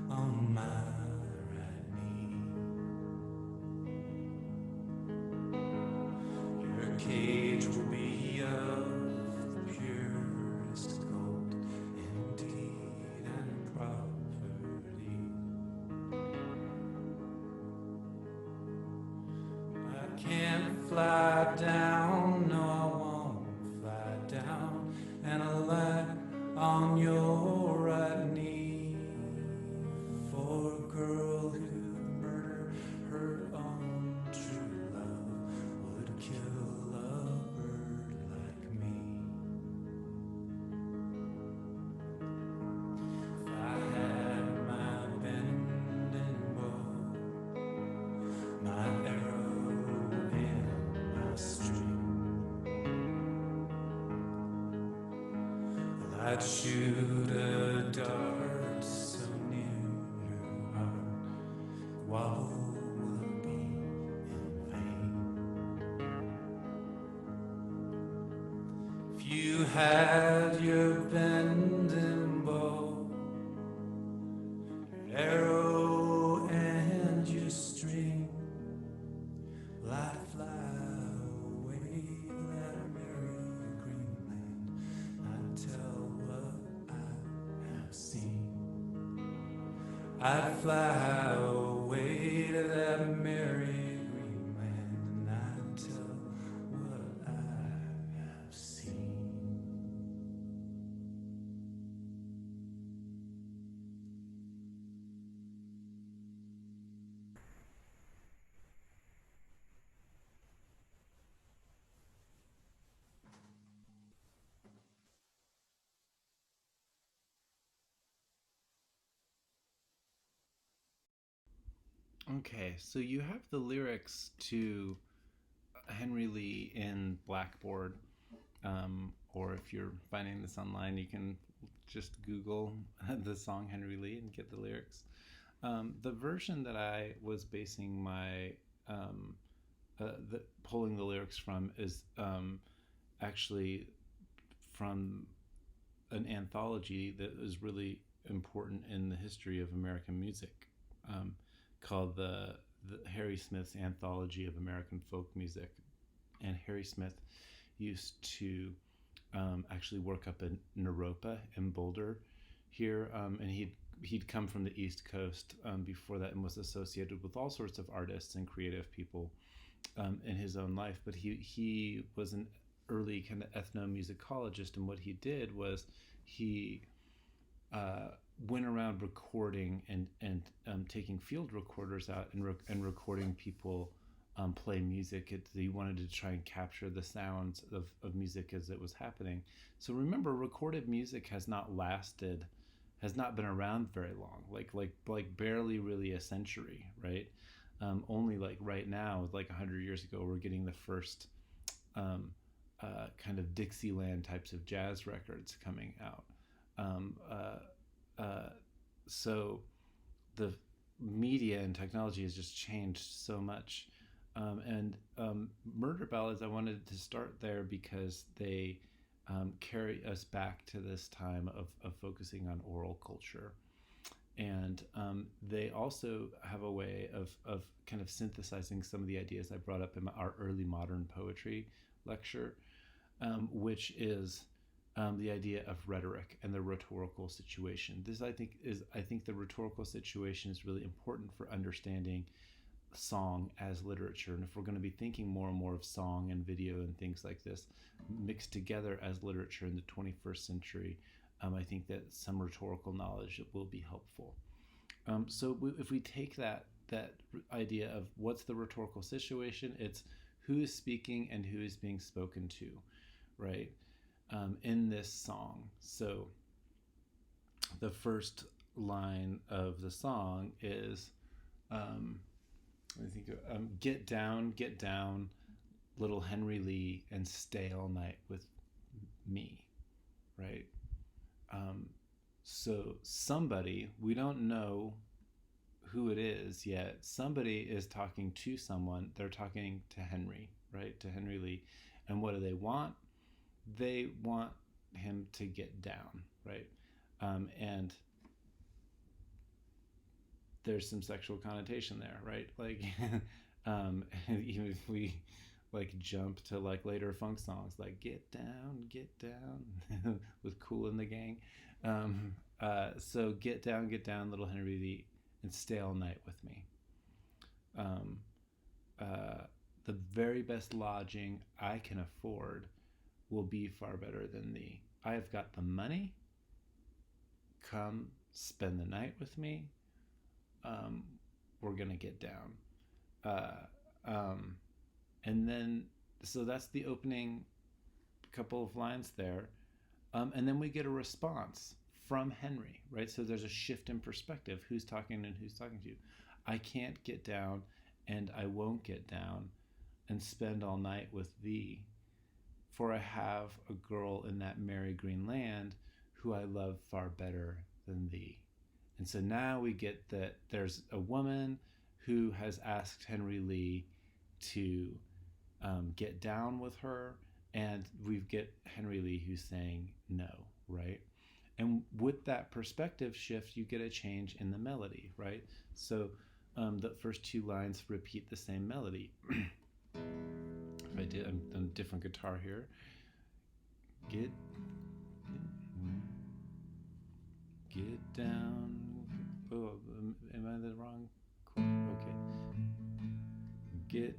on my right knee. Your cage will be of the purest gold, indeed and property. I can't fly down, no, I won't fly down, and a light on your right knee for a girl who'd murder her own true love would kill a bird like me. If I had my bending bow, my arrow and my string, I'd shoot a dart so near your heart, the wobble would be in vain. If you had your bending bow, your arrow and your string, well, I'd fly away that merry Greenland, I'd tell what I have seen. I'd fly away to that merry Greenland, and I'd tell what I have seen. Okay, so you have the lyrics to Henry Lee in Blackboard, or if you're finding this online, you can just Google the song Henry Lee and get the lyrics. The version that I was basing my pulling the lyrics from is actually from an anthology that is really important in the history of American music, called the Harry Smith's Anthology of American Folk Music. And Harry Smith used to actually work up in Naropa in Boulder here, and he'd come from the East Coast before that, and was associated with all sorts of artists and creative people in his own life. But he was an early kind of ethnomusicologist, and what he did was he went around recording and taking field recorders out and recording people play music. He wanted to try and capture the sounds of music as it was happening. So remember, recorded music has not been around very long, like barely really a century, right? Only like right now, like 100 years ago, we're getting the first kind of Dixieland types of jazz records coming out. So the media and technology has just changed so much. And Murder Ballads, I wanted to start there because they carry us back to this time of focusing on oral culture. And they also have a way of kind of synthesizing some of the ideas I brought up in our early modern poetry lecture, which is the idea of rhetoric and the rhetorical situation. I think the rhetorical situation is really important for understanding song as literature. And if we're going to be thinking more and more of song and video and things like this mixed together as literature in the 21st century, I think that some rhetorical knowledge will be helpful. If we take that idea of what's the rhetorical situation, it's who is speaking and who is being spoken to, right? in this song. So the first line of the song is, I think, get down, little Henry Lee, and stay all night with me, right? So somebody, we don't know who it is yet, somebody is talking to someone. They're talking to Henry, right? To Henry Lee. And what do they want? They want him to get down, right? And there's some sexual connotation there, right? Like, even if we like jump to like later funk songs, like get down with Kool and the Gang. So get down, little Henry Lee, and stay all night with me. Um, the very best lodging I can afford will be far better than thee. I have got the money. Come spend the night with me. We're gonna get down. And then, so that's the opening couple of lines there. And then we get a response from Henry, right? So there's a shift in perspective. Who's talking and who's talking to you? I can't get down, and I won't get down and spend all night with thee, for I have a girl in that merry green land who I love far better than thee. And so now we get that there's a woman who has asked Henry Lee to get down with her, and we get Henry Lee who's saying no, right? And with that perspective shift, you get a change in the melody, right? So the first two lines repeat the same melody. If I did, I'm on a different guitar here. Get down. Oh, am I the wrong chord? Okay. Get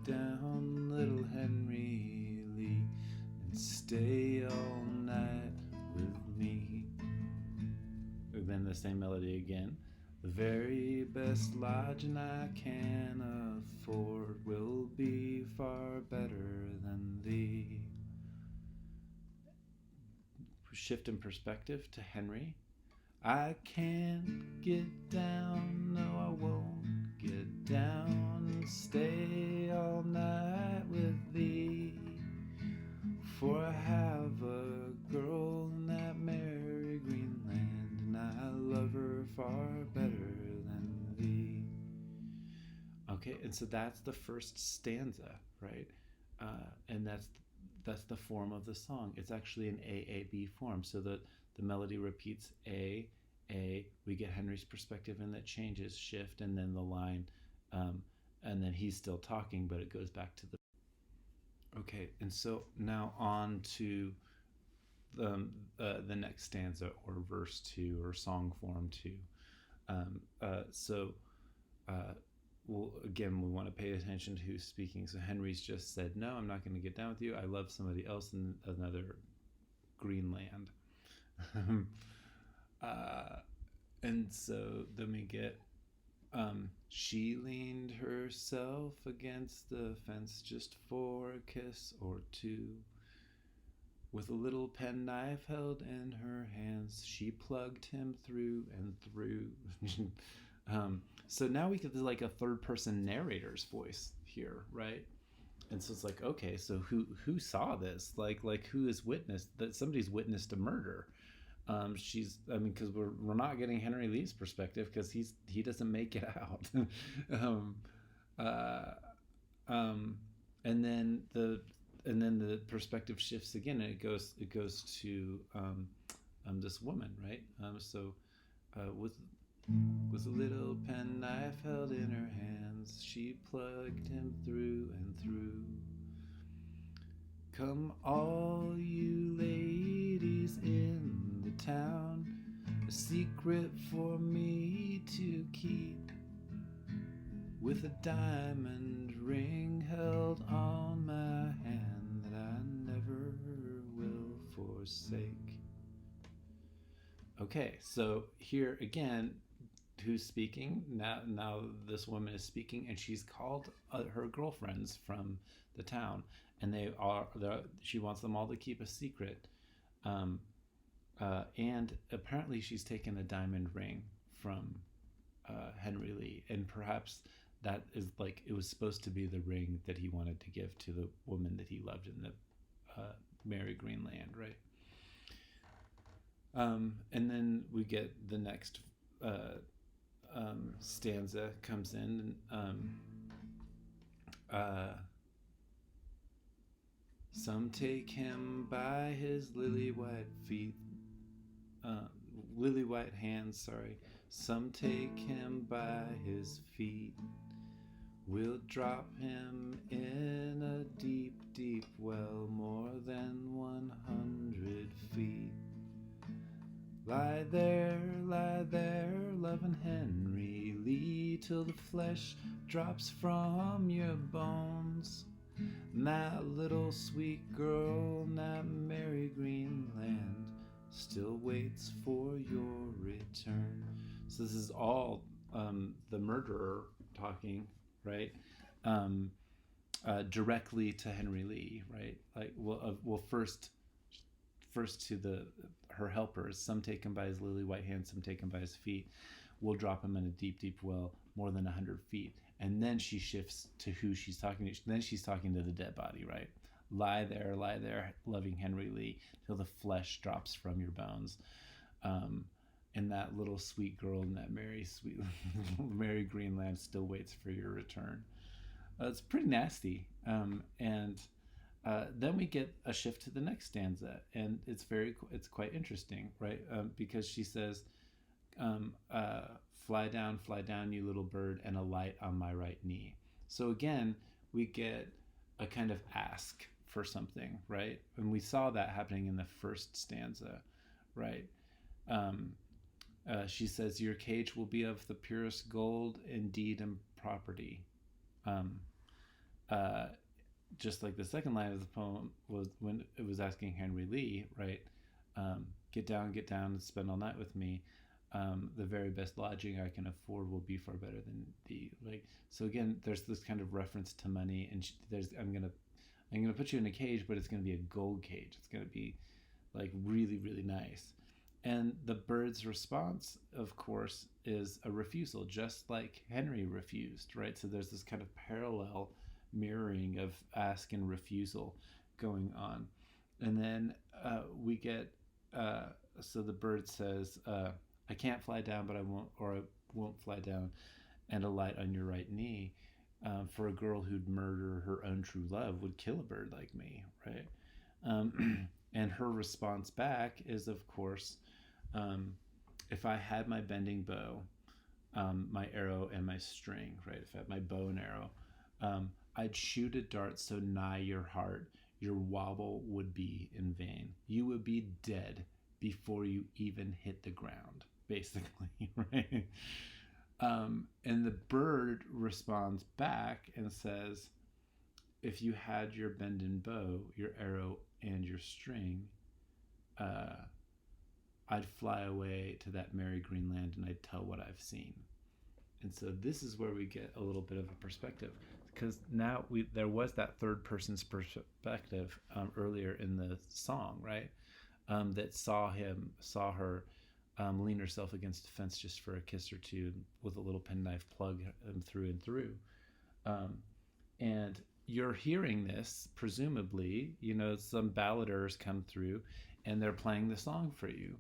down, little Henry Lee, and stay all night with me. And then the same melody again. The very best lodging I can afford will be far better than thee. Shift in perspective to Henry. I can't get down, no I won't get down, stay all night with thee, for I have a girl in that merry green land, and I love her far better than thee. Okay, and so that's the first stanza, right? And that's the form of the song. It's actually an AAB form, so that the melody repeats A, we get Henry's perspective, and that changes, shift, and then the line, and then he's still talking, but it goes back to the. Okay, and so now on to the next stanza, or verse 2, or song form 2. Well, again, we want to pay attention to who's speaking. So Henry's just said, no, I'm not going to get down with you. I love somebody else in another green land. And so then we get, she leaned herself against the fence just for a kiss or two. With a little penknife held in her hands, she plugged him through and through. So now we get like a third person narrator's voice here, right? And so it's like, okay, so who saw this? Like who has witnessed that? Somebody's witnessed a murder. Because we're not getting Henry Lee's perspective, because he doesn't make it out. And then the perspective shifts again, and it goes to this woman, right? With a little penknife held in her hands, she plugged him through and through. Come all you ladies in the town, a secret for me to keep, with a diamond ring held on my hand that I never will forsake. Okay, so here again, who's speaking now. This woman is speaking, and she's called her girlfriends from the town, and she wants them all to keep a secret. um, and apparently she's taken a diamond ring from Henry Lee, and perhaps that is like, it was supposed to be the ring that he wanted to give to the woman that he loved in the Merry Green Land, right? And then we get the next stanza comes in. Some take him by his lily white feet, lily white hands, sorry. Some take him by his feet. We'll drop him in a deep, deep well, more than 100 feet. Lie there, loving Henry Lee, till the flesh drops from your bones. And that little sweet girl in that merry green land still waits for your return. So this is all the murderer talking, right? Directly to Henry Lee, right? Like, well, first to her helpers. Some take him by his lily white hand, some take him by his feet. We'll drop him in a deep, deep well, more than 100 feet. And then she shifts to who she's talking to. Then she's talking to the dead body, right? Lie there, loving Henry Lee, till the flesh drops from your bones. And that little sweet girl in that merry green land still waits for your return. It's pretty nasty. And then we get a shift to the next stanza, and it's quite interesting, right? Because she says, fly down, you little bird, and alight on my right knee. So again, we get a kind of ask for something, right? And we saw that happening in the first stanza, right? She says, your cage will be of the purest gold, indeed, and property. Just like the second line of the poem was when it was asking Henry Lee, right? Get down, and spend all night with me. The very best lodging I can afford will be far better than thee. Like, so again, there's this kind of reference to money, and I'm gonna put you in a cage, but it's gonna be a gold cage. It's gonna be like really, really nice. And the bird's response, of course, is a refusal, just like Henry refused, right? So there's this kind of parallel mirroring of ask and refusal going on. And then we get, so the bird says, I can't fly down, but I won't fly down and alight on your right knee. For a girl who'd murder her own true love would kill a bird like me, right? And her response back is, of course, if I had my bending bow, my arrow and my string, right? If I had my bow and arrow, I'd shoot a dart so nigh your heart, your wobble would be in vain. You would be dead before you even hit the ground, basically, right? And the bird responds back and says, if you had your bending bow, your arrow, and your string, I'd fly away to that merry green land and I'd tell what I've seen. And so this is where we get a little bit of a perspective, because now there was that third person's perspective earlier in the song, right? That saw her lean herself against the fence just for a kiss or two with a little penknife plug through and through. And you're hearing this, presumably, some balladers come through and they're playing the song for you,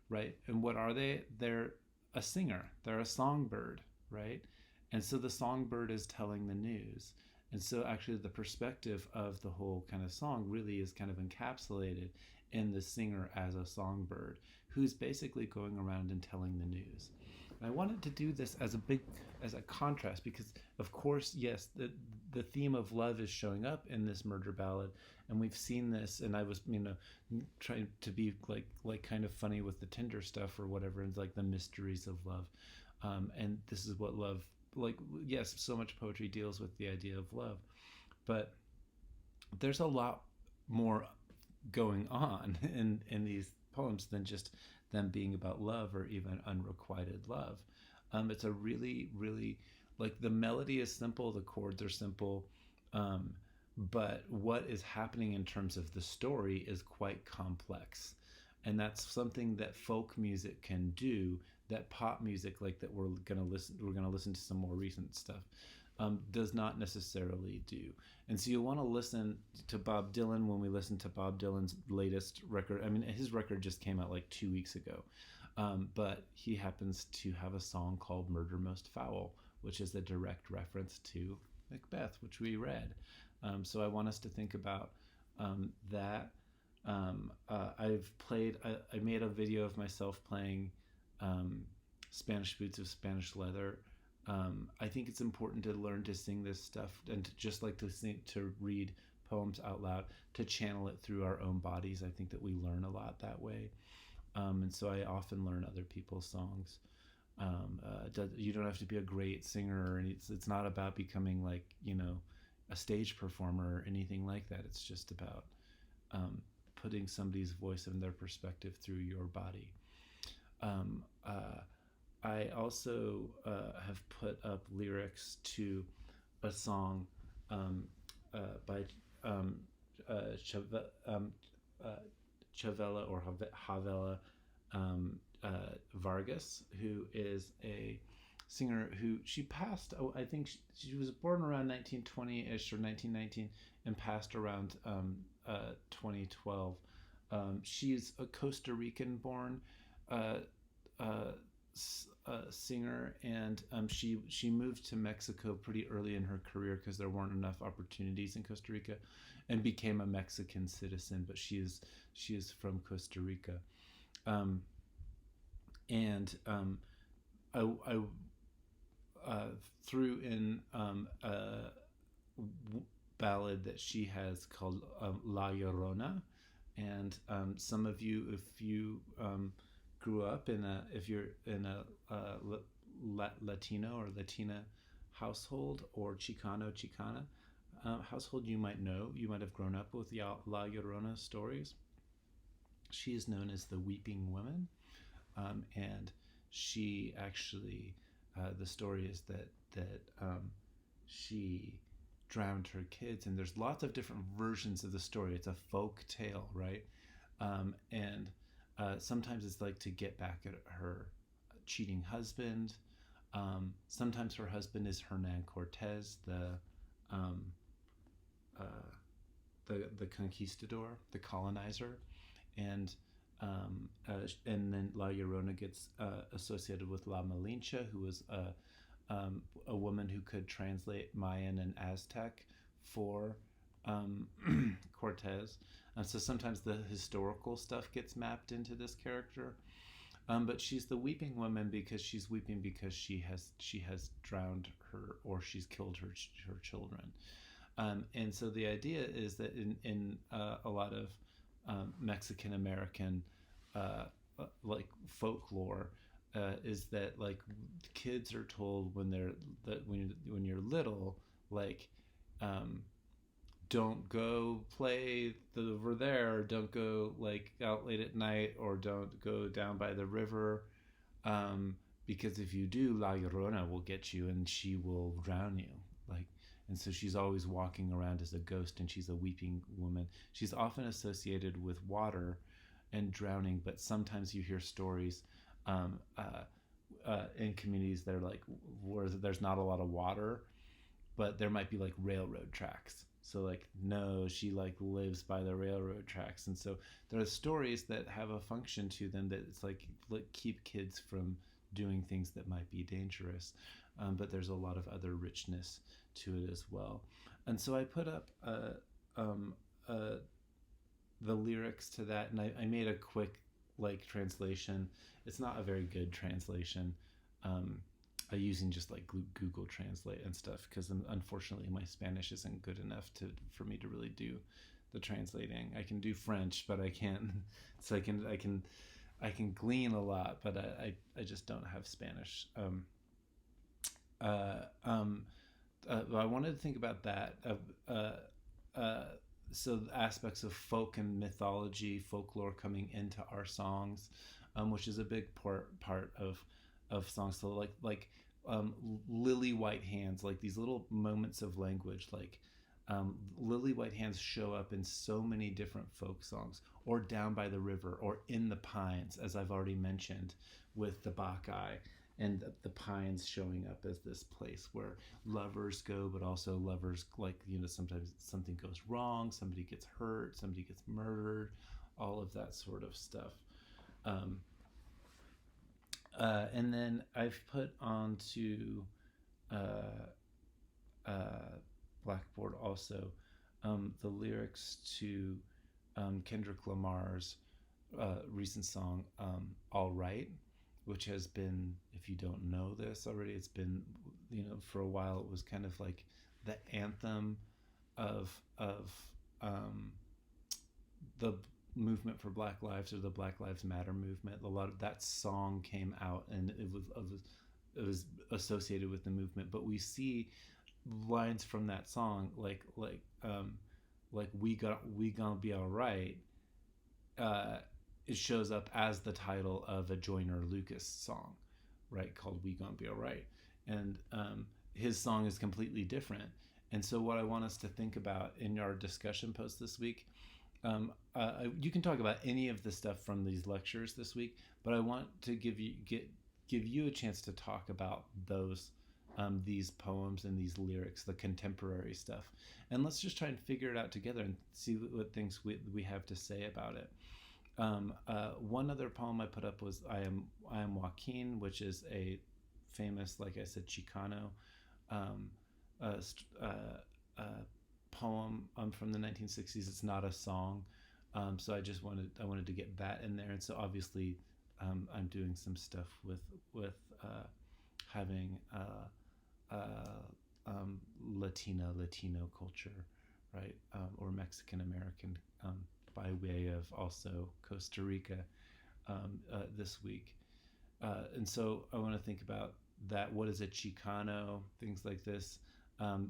right? And what are they? They're a singer. They're a songbird, right? And so the songbird is telling the news. And so actually the perspective of the whole kind of song really is kind of encapsulated in the singer as a songbird who's basically going around and telling the news. And I wanted to do this as a contrast because, of course, yes, the theme of love is showing up in this murder ballad, and we've seen this, and I was, trying to be like kind of funny with the Tinder stuff or whatever, and like the mysteries of love. And this is what love, yes, so much poetry deals with the idea of love, but there's a lot more going on in these poems than just them being about love or even unrequited love. It's a really, really, like, the melody is simple, the chords are simple, um, but what is happening in terms of the story is quite complex. And that's something that folk music can do that pop music, like that we're gonna listen to some more recent stuff, does not necessarily do. And so you'll want to listen to Bob Dylan when we listen to Bob Dylan's latest record. I mean, his record just came out like 2 weeks ago, but he happens to have a song called Murder Most Foul, which is a direct reference to Macbeth, which we read. So I want us to think about that. I made a video of myself playing um, Spanish Boots of Spanish Leather. I think it's important to learn to sing this stuff and to, just like to sing, to read poems out loud, to channel it through our own bodies. I think that we learn a lot that way. And so I often learn other people's songs. You don't have to be a great singer, and it's not about becoming like, a stage performer or anything like that. It's just about um, putting somebody's voice and their perspective through your body. Um, uh, I also have put up lyrics to a song by um, um, uh, Chavela or Havela uh, Vargas, who is a singer who she passed. Oh, I think she was born around 1920-ish or 1919 and passed around 2012. She's a Costa Rican born uh, uh, singer, and she moved to Mexico pretty early in her career because there weren't enough opportunities in Costa Rica, and became a Mexican citizen. But she is from Costa Rica, um, and I threw in a ballad that she has called La Llorona, and some of you, if you grew up if you're in a Latino or Latina household, or Chicana household, you might have grown up with La Llorona stories. She is known as the Weeping Woman, and she actually, the story is that she drowned her kids, and there's lots of different versions of the story. It's a folk tale, right? And sometimes it's like to get back at her cheating husband. Sometimes her husband is Hernan Cortez, um, uh, the conquistador, the colonizer, and and then La Llorona gets associated with La Malinche, who was a woman who could translate Mayan and Aztec for Cortez. So sometimes the historical stuff gets mapped into this character. But she's the weeping woman because she's weeping because she has drowned her, or she's killed her children. And so the idea is that in a lot of Mexican American like folklore, is that like kids are told when you're little, like, um, don't go play over there, don't go like out late at night, or don't go down by the river, because if you do, La Llorona will get you and she will drown you. Like, and so she's always walking around as a ghost, and she's a weeping woman. She's often associated with water and drowning, but sometimes you hear stories in communities that are like where there's not a lot of water, but there might be like railroad tracks. So like, no, she like lives by the railroad tracks, and so there are stories that have a function to them that it's like keep kids from doing things that might be dangerous. But there's a lot of other richness to it as well. And so I put up um, uh, the lyrics to that, and I made a quick like translation. It's not a very good translation, um, using just like Google Translate and stuff, because unfortunately my Spanish isn't good enough for me to really do the translating. I can do French, but I can't. So I can glean a lot, but I just don't have Spanish. Uh, um, I wanted to think about that. So aspects of folk and mythology, folklore coming into our songs, which is a big part of of songs. So lily white hands, like these little moments of language, like lily white hands show up in so many different folk songs, or down by the river, or in the pines, as I've already mentioned, with the Bacchae, and the pines showing up as this place where lovers go, but also lovers, like, sometimes something goes wrong, somebody gets hurt, somebody gets murdered, all of that sort of stuff. Um, and then I've put onto uh, Blackboard also the lyrics to Kendrick Lamar's recent song, All Right, which has been, if you don't know this already, it's been, for a while, it was kind of like the anthem of the movement for Black Lives, or the Black Lives Matter movement. A lot of that song came out, and it was associated with the movement. But we see lines from that song, like we gonna be all right. It shows up as the title of a Joyner Lucas song, right, called "We Gonna Be All Right," and his song is completely different. And so, what I want us to think about in our discussion post this week, you can talk about any of the stuff from these lectures this week, but I want to give you a chance to talk about these poems and these lyrics, the contemporary stuff, and let's just try and figure it out together and see what things we have to say about it. One other poem I put up was I am Joaquin, which is a famous, like I said, Chicano poem from the 1960s. It's not a song, so I wanted to get that in there. And so obviously I'm doing some stuff with having Latino culture, right, or Mexican American, by way of also Costa Rica this week. And so I want to think about that. What is a Chicano? Things like this.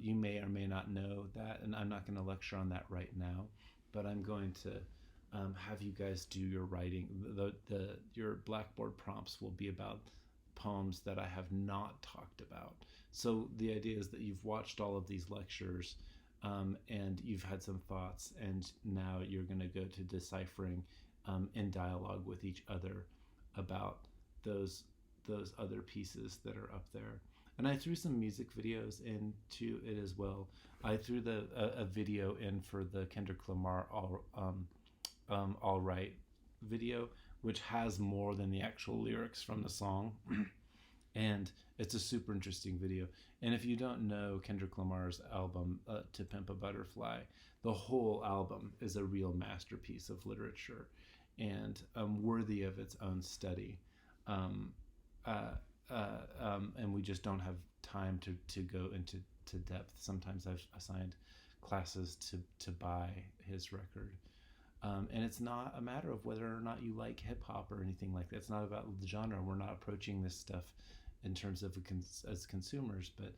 You may or may not know that, and I'm not going to lecture on that right now, but I'm going to have you guys do your writing. Your Blackboard prompts will be about poems that I have not talked about. So the idea is that you've watched all of these lectures, and you've had some thoughts, and now you're going to go to deciphering in dialogue with each other about those other pieces that are up there. And I threw some music videos into it as well. I threw a video in for the Kendrick Lamar All Right video, which has more than the actual lyrics from the song. And it's a super interesting video. And if you don't know Kendrick Lamar's album, To Pimp a Butterfly, the whole album is a real masterpiece of literature, and worthy of its own study. And we just don't have time to go into depth. Sometimes I've assigned classes to buy his record. And it's not a matter of whether or not you like hip hop or anything like that. It's not about the genre. We're not approaching this stuff in terms of as consumers, but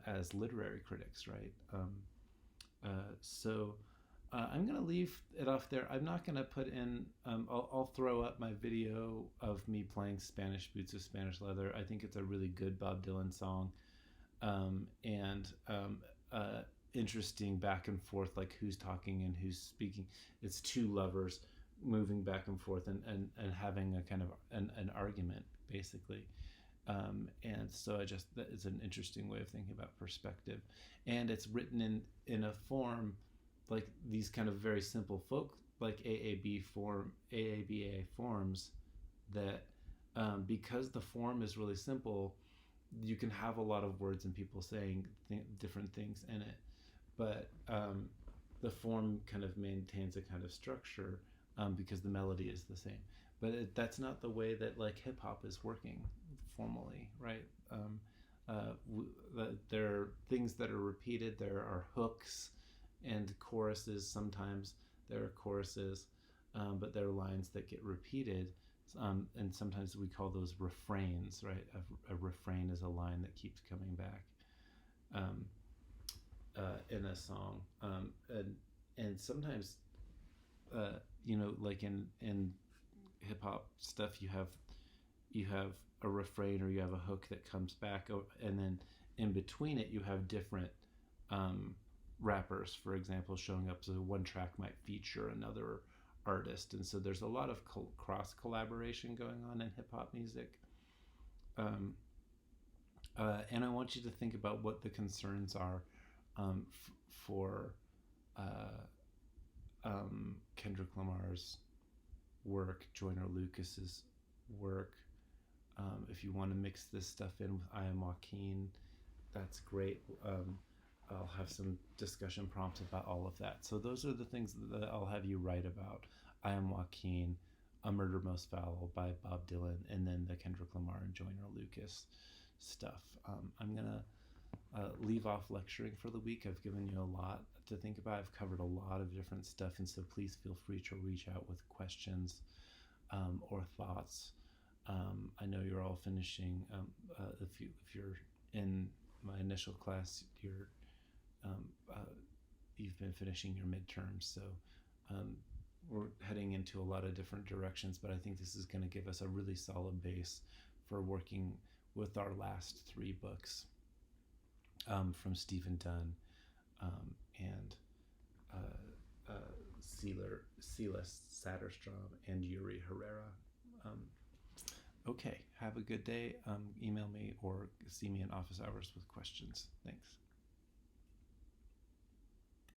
as literary critics, right? So I'm going to leave it off there. I'm not going to put in, I'll throw up my video of me playing Spanish Boots of Spanish Leather. I think it's a really good Bob Dylan song. And interesting back and forth, like who's talking and who's speaking. It's two lovers moving back and forth and having a kind of an argument, basically. And so that is an interesting way of thinking about perspective. And it's written in a form like these kind of very simple folk, like AABA forms, that because the form is really simple, you can have a lot of words and people saying different things in it, but the form kind of maintains a kind of structure because the melody is the same. But that's not the way that like hip hop is working formally, right? There are things that are repeated. There are hooks and choruses. Sometimes there are choruses, but there are lines that get repeated. And sometimes we call those refrains, right? A refrain is a line that keeps coming back in a song. And sometimes, like in hip hop stuff, you have you have a refrain or you have a hook that comes back, and then in between it you have different rappers, for example, showing up. So one track might feature another artist, and so there's a lot of cross collaboration going on in hip hop music. Um, and I want you to think about what the concerns are for uh, Kendrick Lamar's work, Joyner Lucas's work. If you want to mix this stuff in with I Am Joaquin, that's great. I'll have some discussion prompts about all of that. So those are the things that I'll have you write about. I Am Joaquin, A Murder Most Foul by Bob Dylan, and then the Kendrick Lamar and Joyner Lucas stuff. I'm going to leave off lecturing for the week. I've given you a lot to think about. I've covered a lot of different stuff, and so please feel free to reach out with questions or thoughts. I know you're all finishing. If you're in my initial class, you've been finishing your midterms, so we're heading into a lot of different directions. But I think this is going to give us a really solid base for working with our last 3 books from Stephen Dunn and Celeste Satterstrom and Yuri Herrera. Okay, have a good day. Email me or see me in office hours with questions. Thanks.